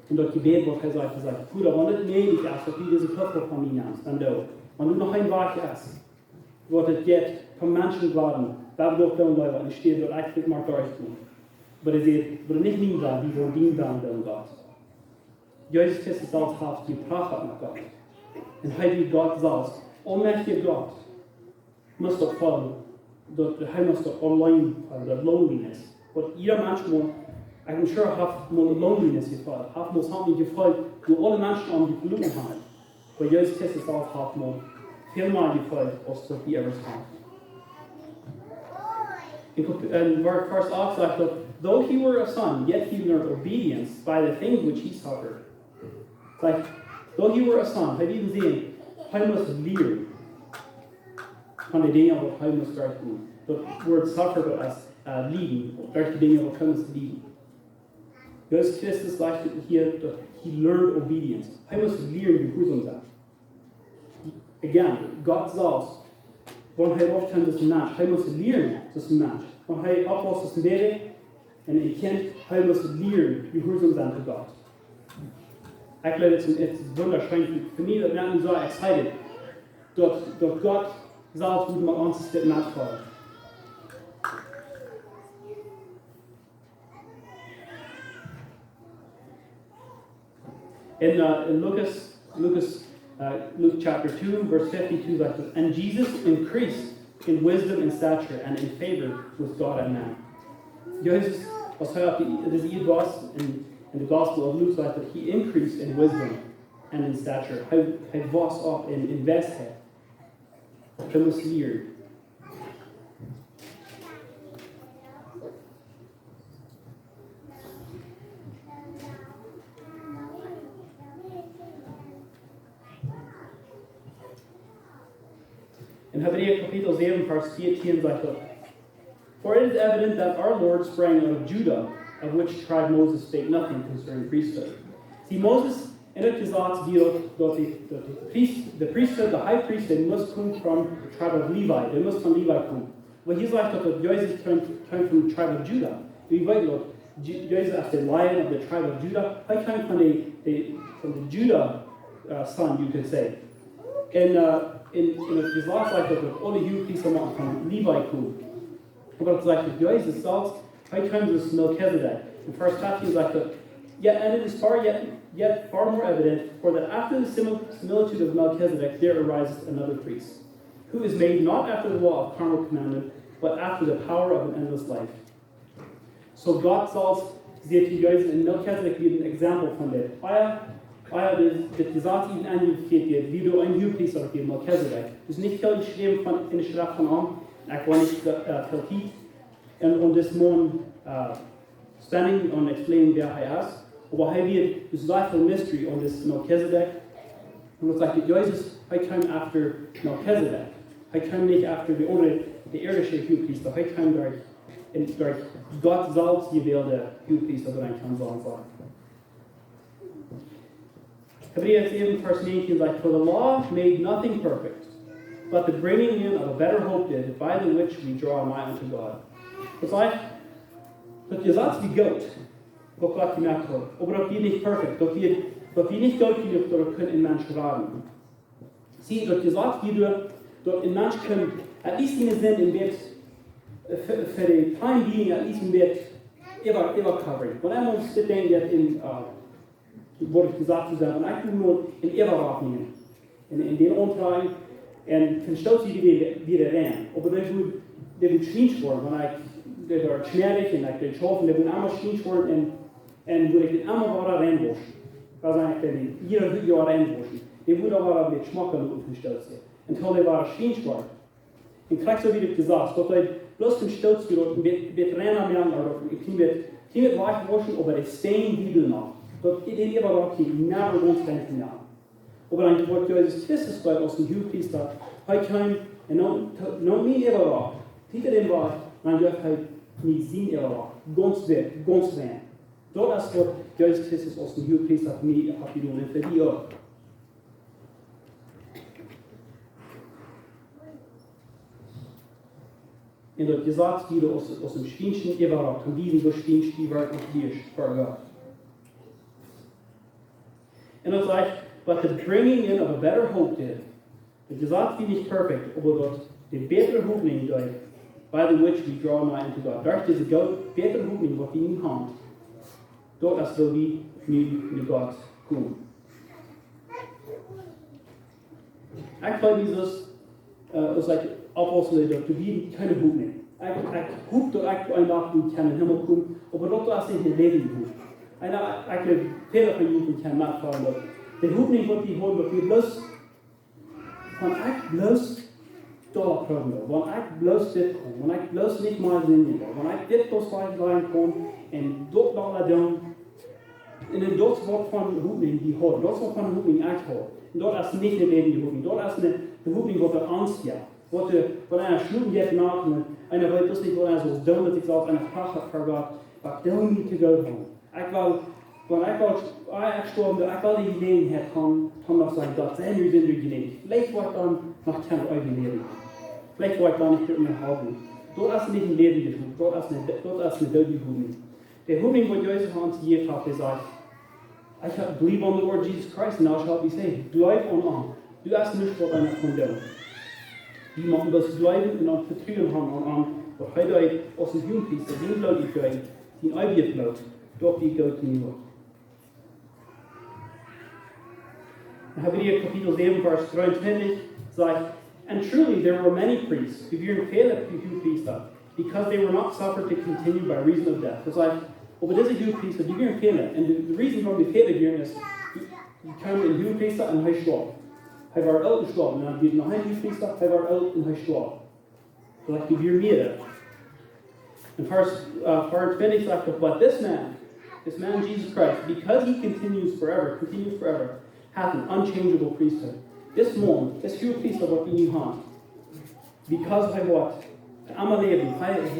En dat gebed wordt gezegd, Vader, wanneer het niet is, dat hij deze koffer van mij neemt, dan dood. Wanneer nog een wacht is, wordt het jetzt van mensen worden, daar wordt dan blijven, en steht dat eigenlijk maar durchdoen. Maar er nicht nie da, die von ihm dann Gott. Jesus Christus zelfs heeft gepraat met God. En hij die God zelfs, onmächtige God, moest ook vallen, dat hij moest ook online vallen, dat loneliness. Want ieder mens moet, ik ben sure, heeft moet loneliness gevallen, heeft moet haben gevallen, door alle mensen om die verloren hebben. Maar Jesus Christus zelfs heeft moet veel meer gevallen, als dat die ever staan. And verse 8 says that though he were a son, yet he learned obedience by the things which he suffered. It's like, though he were a son, hij even zien, hij moest leren van de dingen wat hij moest doen. Dat woord suffer als lieden, welke dingen wat hij moest lieden. Jezus Christus zegt hier dat he learned obedience. Hij moest leren gehoorzaam zijn. Again, God zelfs. Want hij wordt als een mens. Hij moest leren als een mens. Want hij oplost als een baby en een kind. Hij moest leren gehoorzaam zijn tot God. Ik geloof het is wunderschön voor mij dat mensen zo excited dat God zelfs moet met ons dit nachtvallen. In Luke chapter 2, verse 52, says, and Jesus increased in wisdom and stature and in favor with God and man. Jezus, als hij op hier was in the Gospel of Luke, says that he increased in wisdom and in stature. Hij was op in wijsheid. Hij moest leren. In Hebreeën kapitel 7, vers 14 zegt dat, for it is evident that our Lord sprang out of Judah, of which tribe Moses spake nothing concerning priesthood. See, Moses in het gezegd dat the priesthood, the high priest, they must come from the tribe of Levi. They must from Levi come. Well, he's like that Jezus came from the tribe of Judah. We weet dat Jezus as the lion of the tribe of Judah, hij came from the Judah son, you could say. In het gezegd like dat alle huwelijken van Levi komen. Maar het zegt dat Jezus zelfs, hij kwam dus Melchizedek. In vers 15 zegt dat, and it is yet far more evident, for that after the similitude of Melchizedek there arises another priest, who is made not after the law of carnal commandment, but after the power of an endless life. So God zelfs ziet Jezus in Melchizedek wie een example van dit. Dit gezegd in aangegeven, wie door een huwpriester of Melchizedek. Dus niet veel geschreven in de schrift van hem. Ik wil niet veel tijd. En this morning spending on explaining wie hij is. Maar hij weet dus veel mystery on this Melchizedek. En het zegt dat Jezus, hij kwam after Melchizedek. Hij kwam niet after de irdische huwpriester. Hij kwam door God zelfs gewilde huwpriester dat hij kan zijn. Hebreeën 7, verse 19 says, for the law made nothing perfect, but the bringing in of a better hope did, by the which we draw nigh unto God. Het zegt dat je zelfs die goat, wat God gemaakt wordt, maar dat die niet perfect, dat die dort wie nicht Gott gibt, dort können in Menschen raten. Sie, dort gesagt, wie du dort in Menschen können, at least in den Sinn im Bett, für die time being, at least im Bett, ever covering. Wenn einmal uns denken, in, wurde gesagt zu sein, und ich nur in Everwartungen, in den Umtragen, und von Stolz wieder rein. Aber das wird schwierig worden, wenn ich dort schmerig und ich den Schafen, der wird einmal schwierig worden, und wo ich den einmal war reinwaschen. Das ist eigentlich jeder Jahr reinwaschen. Der wurde aber mit Geschmack von Stolz. Und toll, der war schwierig worden. Und gleich so wie du gesagt hast, dort bloß den Stolz gedrückt, mit reiner Mern, oder ich wird weich waschen, aber das Stein wie du noch. Dort in den Everwartungen, never uns denken ja. Aber dann wordt Jezus Christus bij ons een huwpriester. Hij kwam en nog niet eeuwig. Pieter in waar, dan heeft hij niet zien eeuwig. Ganz weg, ganz rein. Dat is wat Jezus Christus als een huwpriester voor mij heeft gedaan en voor die ook. En dat gezegd wordt als een stientje eeuwig. Van diesen door stientje die werd op die is vergaat. En dat zegt, but the bringing in of a better hope did. It does not finish perfect, but the better hoping by the which we draw nigh unto God. Daar is het beter hoping wat in hand. Dat is wil we nu God komen. Ik geloof Jesus als ik afwasselen dat te bieden keine hoping. Ik hoop dat ik een dag kan in hemel komen, maar dat is niet een leven hoop. En ik heb veel van jullie kan maken dat. De hooping wat die hoort, wat we bloos, van ik bloos dollar probeer, want ik bloos dit kom, want ik bloos niet maar zin in, want ik dit tot 5 lijn kom en dat dollar doen, en dat is wat van hooping die hoort, dat is wat van hooping ik hoort. En dat is niet de leven die hooping, dat is de hooping wat de angst ja, wat een schroeven heeft maken, en dan weet dus niet wat hij zo doen, dat ik zelf een vraag heb vergaat, but don't need to go home. Ik wil. Want ik wil die gelegenheid gaan nog zeggen, dat zijn nu zijn gelegenheid. Vielleicht wordt dan nog geen overleving. Vielleicht wordt dan niet meer houden. Dat is niet een levende hoop, dat is een dode hoop. De hooping wat Jezus aan ons gegeven heeft, is dat ik believe on the Lord Jesus Christ, and thou shalt be saved. Blijf aan. Du hast nicht wat aan kon doen. Die moeten dus blijven en dan vertrouwen aan wat hij doet als een huwpriester, die bloot die doet, die een eigen bloot, dat die goud niet wordt. Hebreeën kapitel 7 vers 23 sagt, and truly there were many priests who were failed huwpriester, because they were not suffered to continue by reason of death. It's like, well, but this is huwpriester, die were failed, and the reason why they failed here is, die kwamen in huwpriester en hij starb. Hij was oud gestorben, en dan werd nog een huwpriester, hij was oud en hij starb. So like, die were meer. In vers 24 sagt, but this man Jesus Christ, because he continues forever, hath an unchangeable priesthood. This man, this huge priesthood what in hand. Because by what?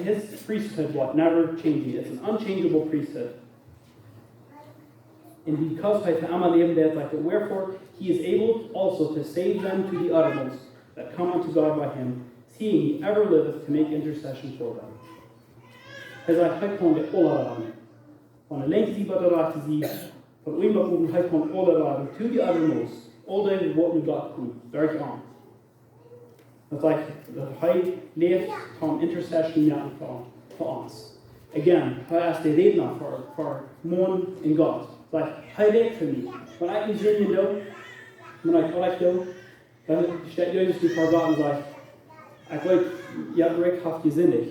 His priesthood what never changes. It's an unchangeable priesthood. And because by that like wherefore he is able also to save them to the uttermost that come unto God by him, seeing he ever liveth to make intercession for them. As I type on the all on the length die wat er zien. Van iemand moet hij van alle raden to the uttermost, all day what we got to, daar aan. Dat is dat hij leeft van intercession voor ons. Again, hij is de redner voor man in God. Like, hij leeft voor mij. Wanneer ik niet zin in doe, wanneer ik alles doe, dan staat Jezus die voor God en zegt, ik weet, ja, Rick heeft gezinnig.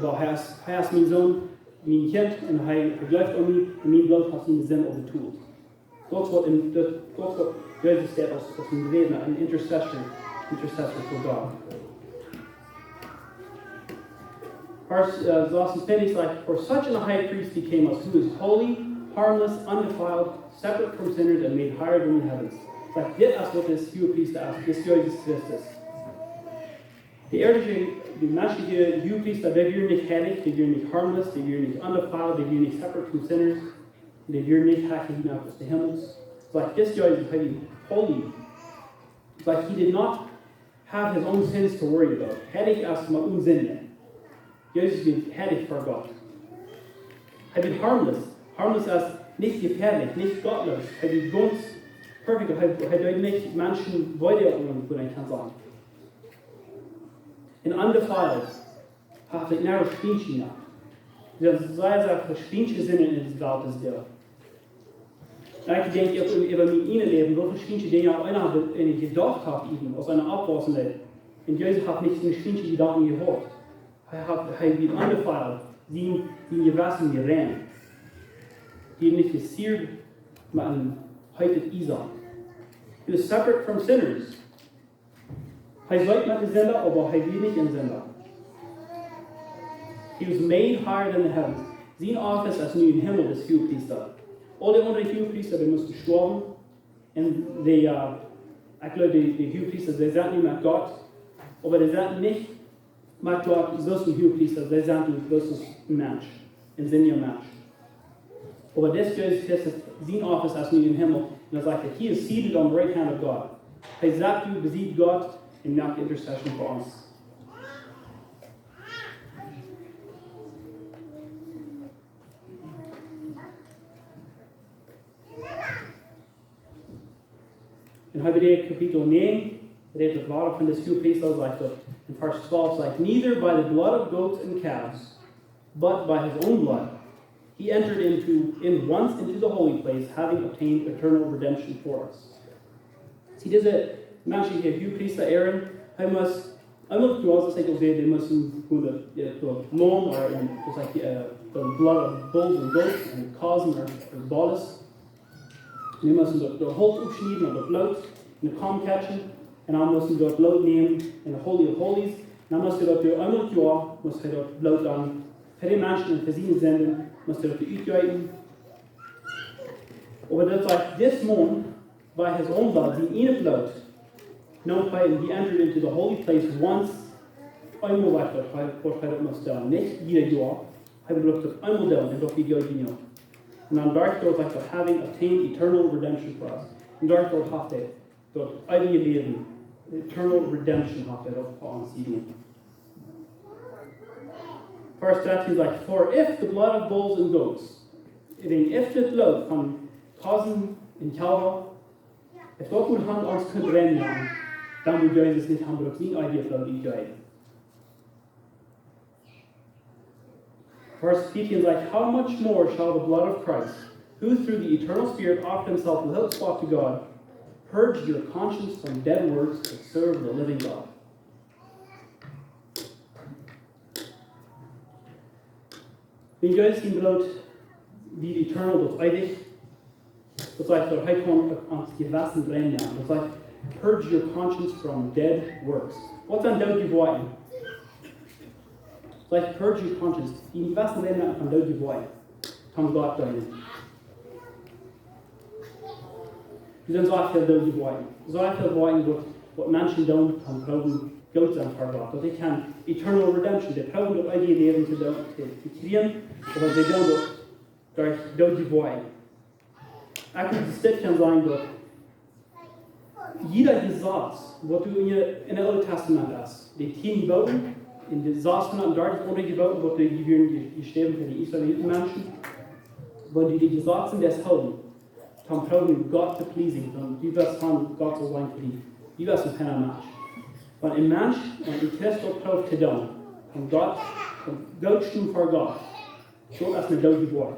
Maar hij is mijn zoon, mijn kind, en hij blijft aan mij, en mijn bloed heeft zijn zin op de tool. Dat is wat Jezus staat als een redner, een intercessor for God. Verse 20 like, for such a high priest he came us, who is holy, harmless, undefiled, separate from sinners, and made higher than the heavens. Like, dit is wat is huwpriester is, dit is Jezus Christus. De menschliche huwpriester, die waren nicht heilig, die waren nicht harmless, die waren nicht undefiled, die waren nicht separate from sinners, die waren nicht hacking hinauf aus den Himmels. It's like, this Jezus is holy. It's like he did not have his own sins to worry about. Heilig is maar onzinnig. Jezus wird heilig vor Gott. Hij wird harmless. Harmless as nicht gefährlich, nicht gottlos. Er ist ganz perfekt. Er hat nicht Menschen weiter von einem kann sagen. In undefiled hat er näher Spielchen nach. Das sei Spielchen sind in das Welt ist der. Ich denke, über mein Innenleben, welche Spielchen, die ja einer gedacht hat, aus einer Abwassenheit. Und Jesus hat nicht den Spielchen Gedanken gehört. Er hat wie undefiled, die Gewässer gerannt. Die nicht gesiert, man heute Isaac. He was separate from sinners. Er seid mit den Sünder, aber er will nicht in Sünder. He was made higher than the heavens. Sein Office als nu im Himmel ist HuaPriesta. Alle anderen HuaPriester, die mussten sterben. Und ich glaube, die HuaPriester, die sind nicht mit Gott. Aber die sind nicht mit Gott, so ein HuaPriester, die sind bloß ein Mensch. Ein Senior Mensch. Aber das ist sein Office als nu im Himmel. Und er sagt, he is seated on the right hand of God. Er sagt, du besiegt Gott und macht Intercession für uns. In Hebräer Kapitel 9 redet das Wort von des HuaPriesters, sagt er, in Vers 12 sagt, neither by the blood of goats and calves, but by his own blood, he entered in once into the holy place, having obtained eternal redemption for us. See, diese menschliche HuaPriester Aaron, hij muss, zoals ik al zei, die müssen door loon, or just like the blood of bulls and goats, and causen or bodies. Die müssen door Holz aufschneiden oder Blut in de kam catchen, und dann müssen dort Blut nehmen in the Holy of Holies. Dann muss dort einmal im Jahr dort Blut dann für die Menschen und für sie senden, muss dort uitgeven. Aber das sagt, this man, by his own blood, die ene Blut, no fight, he entered into the holy place once, einmal weiter, was er muss da, nicht jeder Jahr, er wird dort einmal da, und dort die Jahr. Und dann dort sagt er, having obtained eternal redemption for us. Und dort hat er, dort ewige Leben, eternal redemption hat er auf uns gegeben. Verse 13 sagt, for if the blood of bulls and goats, if the blood von Kasen und Kalber, if dort gut Hand uns könnte rennen, dann würde Jesus nicht haben, doch nie Idee von die Idee. Verse 15 like, how much more shall the blood of Christ, who through the eternal Spirit offered himself without spot to God, purge your conscience from dead works that serve the living God? Wenn Gottes ihn bloot, die eternal, das ewig, das heißt, er kommt ans Gewissen brennen. Das heißt, purge your conscience from dead works. What's an dead geworden? Das heißt, purge your conscience. Die Gewissen brennen von dead geworden. Kann Gott brennen. Die sind so viel dead geworden. So viel geworden, was Menschen tun, kann glauben, Gott sein für Gott. Und ich kann eternal redemption, die brauchen das eigene Leben zu kriegen, aber sie tun durch dead geworden. Ich kann das kann sagen, dass jeder Gesetz, was du in der Alten Testament hast, die 10 Geboten, in den Gesetz von dort ist andere Geboten, was du geschrieben für die Israeliten Menschen, wenn du die Gesetze des Helden, dann brauchen Gott zu pleasing, dann du wirst von Gott zu sein für dich. Du wirst ein keiner Mensch. Wenn ein Mensch, wenn ein Test dort braucht zu tun, von Gott stehen vor Gott, so ist eine Gott geworden.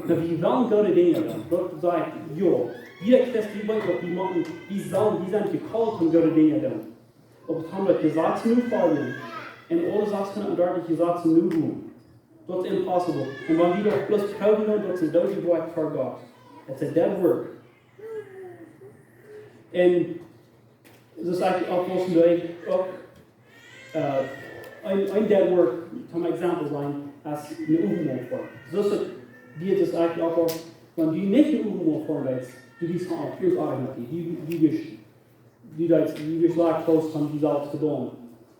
Na, wie wollen Gott Dinge tun? Gott sagt, jo, jeder Christ, die weiß, die machen, die sind gekallt von Gott Dinge tun. Aber es haben wir gesagt, nur folgen. Und alle Sachen können dort gesagt, nur tun. Das ist impossible. Und wenn wir doch bloß proben, das ist ein dead work for God. It's a dead work. Und so sagt ich auch, was ein dead work, zum Beispiel sein, als eine Übung. So ist die das eigentlich auch, wenn du nicht eine Übung vorlegst, du dies auch fürs eigentlich, die schlagt aus von die selbst zu tun.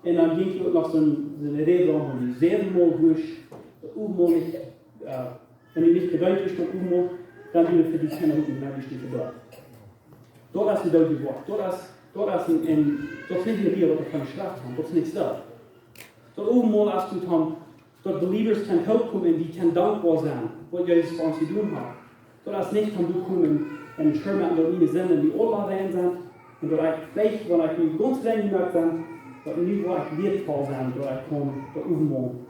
Und dann ging es noch so eine Rede um die 7 Mal durch, Übung nicht, wenn die nicht gedeutet ist, Übung, dann wieder für die Kinder und dann die Stiefel dort. Dort ist ein deutsches Wort, dort ist nicht eine Bibel, was keine Schrift haben, dort ist nichts da. Dort oben mal hast du dort Believers kann hochkommen, die kann dankbar sein, wat Jezus voor ons gedaan hat. Zodat es nicht kann du kommen und schön mit der sind in die Ohren rein sind und dort vielleicht, wenn ich nicht ganz rein gemacht bin, dort nicht wo ich wertvoll sein, dort ich komme, dort oben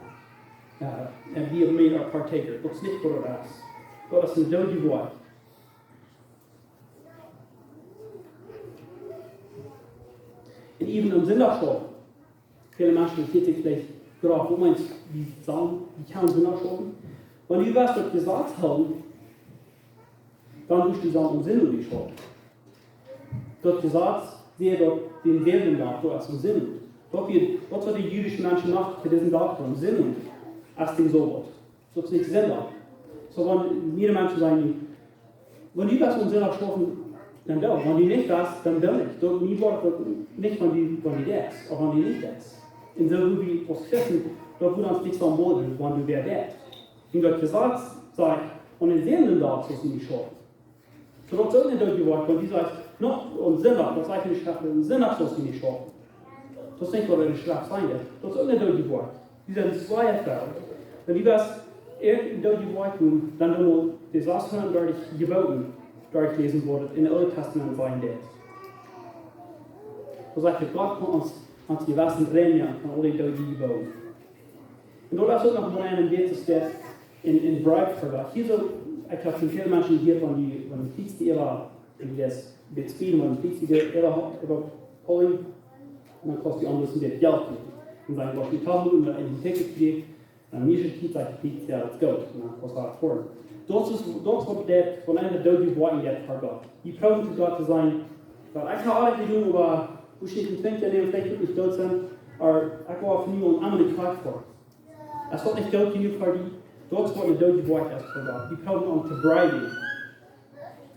and be made a partaker. Dat is niet voor ons. Dat is een dode woord. En even een zondagschool. Viele Menschen zitten vielleicht gerade, wo man die sagen, die kann Sondagschool. Wenn die was dort gesagt haben, dann musst du sagen, Sinn und die Schule. Dort gesagt, wer dort den Werden gab, dort als Sinn. Dort wird die jüdischen Menschen gemacht für diesen Tag, Sinn. Als dem so wird. So ist nicht Sinn da. So, wenn jede Menschen sagen, wenn die das Sinn abschaffen, dann doch. Wenn die nicht das, dann doch nicht. Dort nie Wort, nicht wenn die das, aber wenn die nicht das. Und so wie aus Christen, dort wird uns nichts am Boden, wenn du wer das. Und dort gesagt, sagt, und in Sehenden da, so sind die Schuld. So, dort soll nicht dort Wort, wenn die sagt, noch, und Sinn ab, das sagt nicht, Sinn ab, so sind die Schuld. Das ist nicht, was eine Strafe sein wird. Dort soll nicht dort Wort. Die sind zwei Fälle. Wenn die was durch Wort tun, dann nur die Sachen durch Geboten durchlesen wurde in Alten Testament sein wird. So sagt Gott von uns die wassen Gremien von all den durch Geboten. Und dort ist auch noch ein Wert, der in Bright verwahrt. Hier so, ich habe schon viele Menschen hier von die Kriegstiere, die das bespielen, von Kriegstiere über Polen, und dann kostet die anderen Geld geben. Und sagen, was die Tafel und dann in die Ticket geht, dann nicht die Zeit kriegt, ja, let's go. Und dann was war vor. Dort wird der von einer Dode Worten jetzt vergott. Die Proben zu Gott zu sein, weil ich kann auch nicht tun, aber wo steht ein Twink, der vielleicht wirklich dort sind, aber ich war auf nie und andere Tag vor. Es wird nicht dort genug für die, dort wird eine Dode Wort erst vergott. Die Proben um zu briben.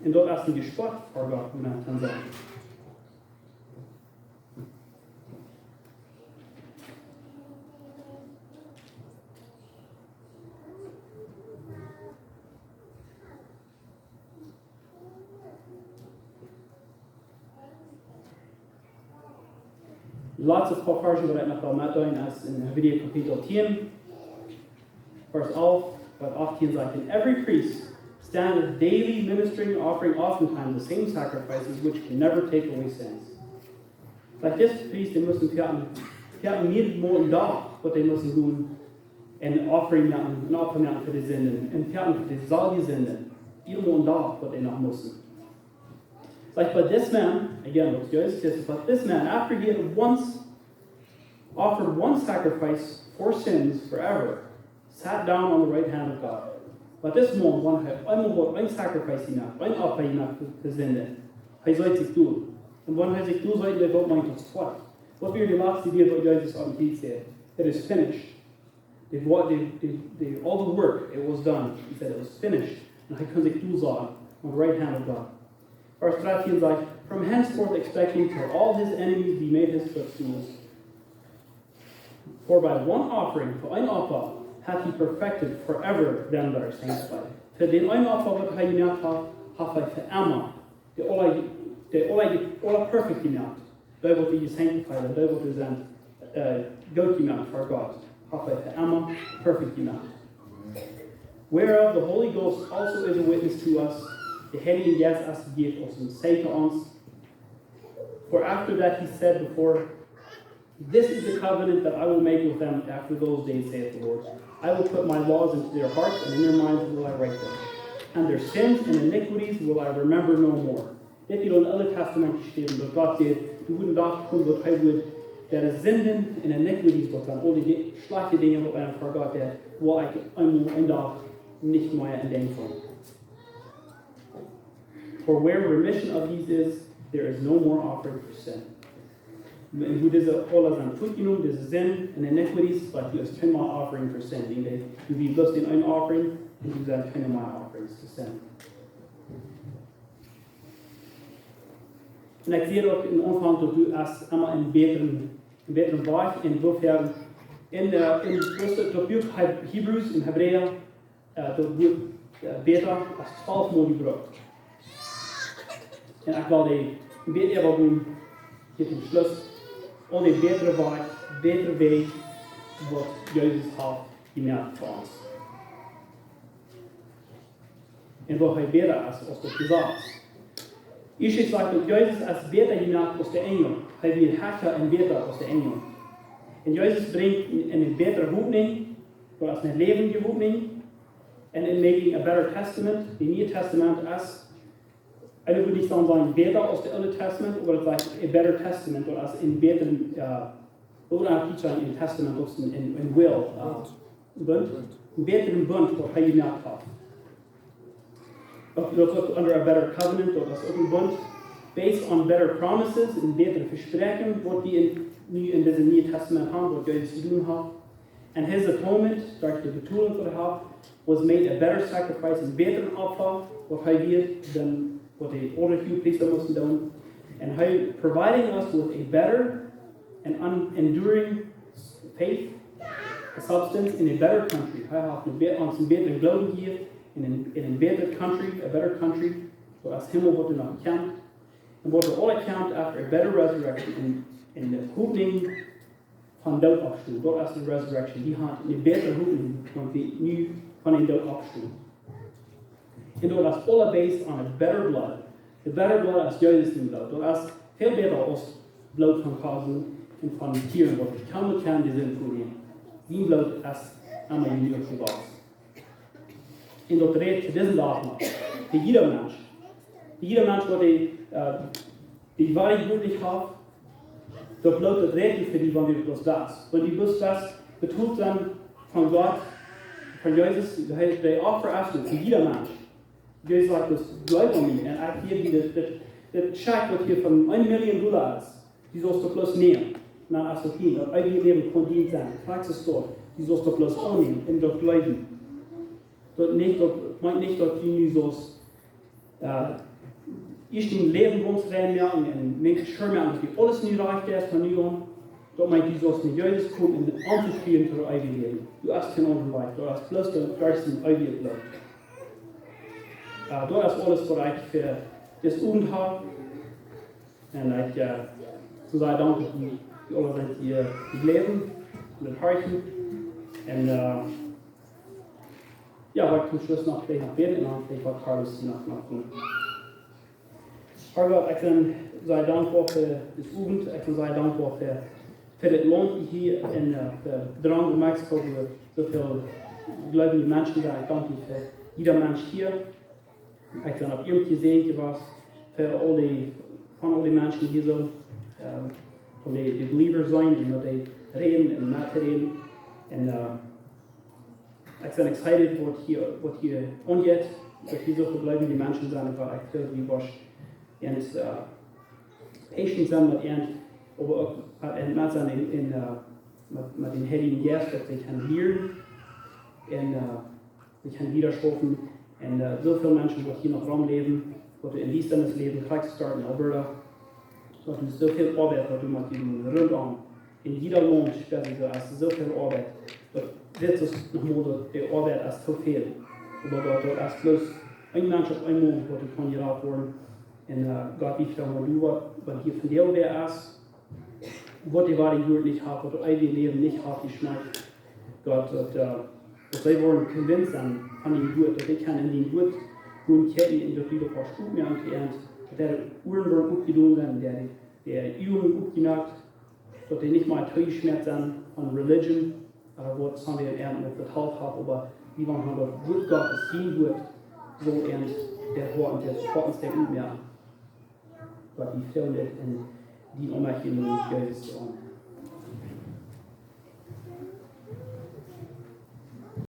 Und dort erst ein Gespott vergott, wie man kann sagen. Lots of versen waar ik nog wel met doen als in Hebreeën kapitel 10, vers 11, but 18 zegt, and every priest standeth daily ministering, offering oftentimes the same sacrifices which can never take away sins. Like this priest, they must niet more een dag wat they must doen en offering for de zinden, en voor de zalige zinden, ieder een dag wat they nog moesten. Like, but this man, again, looks good, but this man, after he had once offered one sacrifice for sins forever, sat down on the right hand of God. But this man, one had ein sacrifice gemacht, ein Opfer gemacht für Sünde. Er soll sich tun. Und wenn er sich tun soll, der wird meint, das Wort. Was wir die letzte Video, what Jesus on the said, it is finished. All the work, it was done. He said it was finished. Und er kann sich tun sagen, on the right hand of God. Verse 13 sagt, from henceforth expecting till all his enemies be made his footstools. For by one offering, for ein Opfer, hath he perfected forever them that are sanctified. Für den ein Opfer, was er gemacht hat, hat er für immer, alle perfect gemacht. Da wird er sanctified, da wird er sein gut gemacht vor Gott. Hat er für immer perfect gemacht. Whereof the Holy Ghost also is a witness to us, the Heilige Geist as he gave us and say to us, for after that he said before, this is the covenant that I will make with them after those days, saith the Lord. I will put my laws into their hearts, and in their minds will I write them. And their sins and iniquities will I remember no more. Dit hier in het Oude Testament geschreven, dat God zegt, du wouldn't dachten, dat hij would, der zinden en iniquities, wat dan al die slechte dingen wat hij voor God heeft, waar ik een dag niet meer aan denk van. For where remission of these is, there is no more offering for sin. En hoe deze alles aan toegenomen, deze zin en iniquities, but you have 10 more offering for sin. You be lust in een offering, and you have 10 more offerings to sin. En ik zie ook in omvang dat u als allemaal een betere weg in boek hebben. In het boek Hebrews in Hebreeën, dat boek beter als 12 mooi gebruikt. En ik wil die een beetje wat doen, hier in Schluss. Al die betere weg, wat Jezus had gemaakt voor ons. und wo besser ist als das Gesetz. Ich sage, Jesus ist besser gemacht als der Engel. Wird härter und besser als der Engel. Und Jesus bringt eine bessere Hoffnung, als eine lebendige Hoffnung, and in making a better testament. The New Testament ist, ich würde nicht sagen besser als das Alte Testament, aber vielleicht ein better testament oder als ein besseren, oder auch nicht sagen im Testament, als in Will, Bund, ein besseren Bund, was er gemacht hat. Das ist under a better covenant, oder das ist ein Bund, based on better promises, in bessere Versprechen, was die in diesem Neuen Testament haben, was Jesus zu tun hat. And his atonement, durch die Betonung von der Haupt, was made a better sacrifice, ein besseren Opfer, was er wird, than what the older HuaPriesta mussten tun. And he providing us with a better and enduring faith, a substance in a better country. Er hat uns einen besseren Glauben hier, in a better country, a better country, so als Himmel wird noch erkannt. Und wurde all account after a better resurrection in the Hoffnung von Dood afstoel. Dort ist die Resurrection. Die hat eine bessere Hoffnung von den Dood afstoel. Und dort ist alle based on a better blood. The better blood als Jesus in Blut. Dort ist viel besser als Blut von Kasen und von Tieren, was ich kaum kann, die sind von ihnen. Die Blut ist einmal in Jünger geworden. Und dort redet für diesen Tag noch. Für jeder Mensch. Für jeder Mensch, der die Wahrheit wirklich hat, dort Blut redet für die, wenn wir bloß das. Wenn die bloß das betont dann von Gott, von Jesus, der Opfer ist für jeder Mensch. Jesus sagt, das bleibt an mir. Und hier das Scheck, was hier von $1 Million ist, die sollst du bloß nehmen. Na, als du hier, das eigene Leben von dir sein. Fragst es dort, die sollst du bloß annehmen und dort bleiben. Dort meint nicht, dass du nicht sollst, ich den Leben rumzudrehen mehr und mich schön mehr, dass du alles nicht reicht ist von dir an. Dort meint, du sollst mit Jesus kommen und anzuführen für dein eigenes Leben. Du hast keinen anderen Weg, du hast bloß dein eigenes Leben. Dort ist alles, was ich für das Abend habe. Und ich zu sagen, danke, die alle sind hier geblieben und das Heichen. Und ja, weil ich zum Schluss noch gleich nach beten und dann vielleicht was Carlos noch machen. Aber ich bin sehr dankbar für das Abend, ich bin sehr dankbar für das Land hier in Drang in Mexiko, wo so viele gläubige Menschen sind. Ich danke für jeder Mensch hier. Ich bin auf irgendwie gesehen, was für von all die Menschen hier so, von den Believers sein, die reden und nicht reden. Und ich bin excited, was hier angeht, dass hier so viele gläubige Menschen sind, weil ich glaube, wie was und patient sind mit ihnen, aber auch mit den Heiligen Geist, dass sie können lernen und sie können widersprechen. Und so viele Menschen, die hier noch rumleben, die in dieses Leben starten in Alberta, dort ist so viel Arbeit, was du machst, rundum. In jeder Land ist so viel Arbeit. Dort wird es nochmal, die Arbeit ist zu viel. Aber dort ist bloß ein Mensch auf einmal, wo du von hier auf worden. Und Gott, ich frage mal, was hier von dir wer ist, was die wahre Jugend nicht hat, was du eigenes Leben nicht hat, die schmeckt. Gott, dass sie wollen convinced sein von dem Gut, dass ich kann in den Gut guten Ketten in der Friede verstehen mehr und gelernt, der Uhrenburg aufgedogen sind, der Übungen aufgemacht, dass die nicht mal Teuschmerz sind von Religion, aber was haben wir in Ernten vertraut haben, aber wie man haben dort Gut Gott, das Team Gut, so ernst, der Wort und der Sportens der Üben mehr. Gott, die Firmen, die Omerchen und Geld.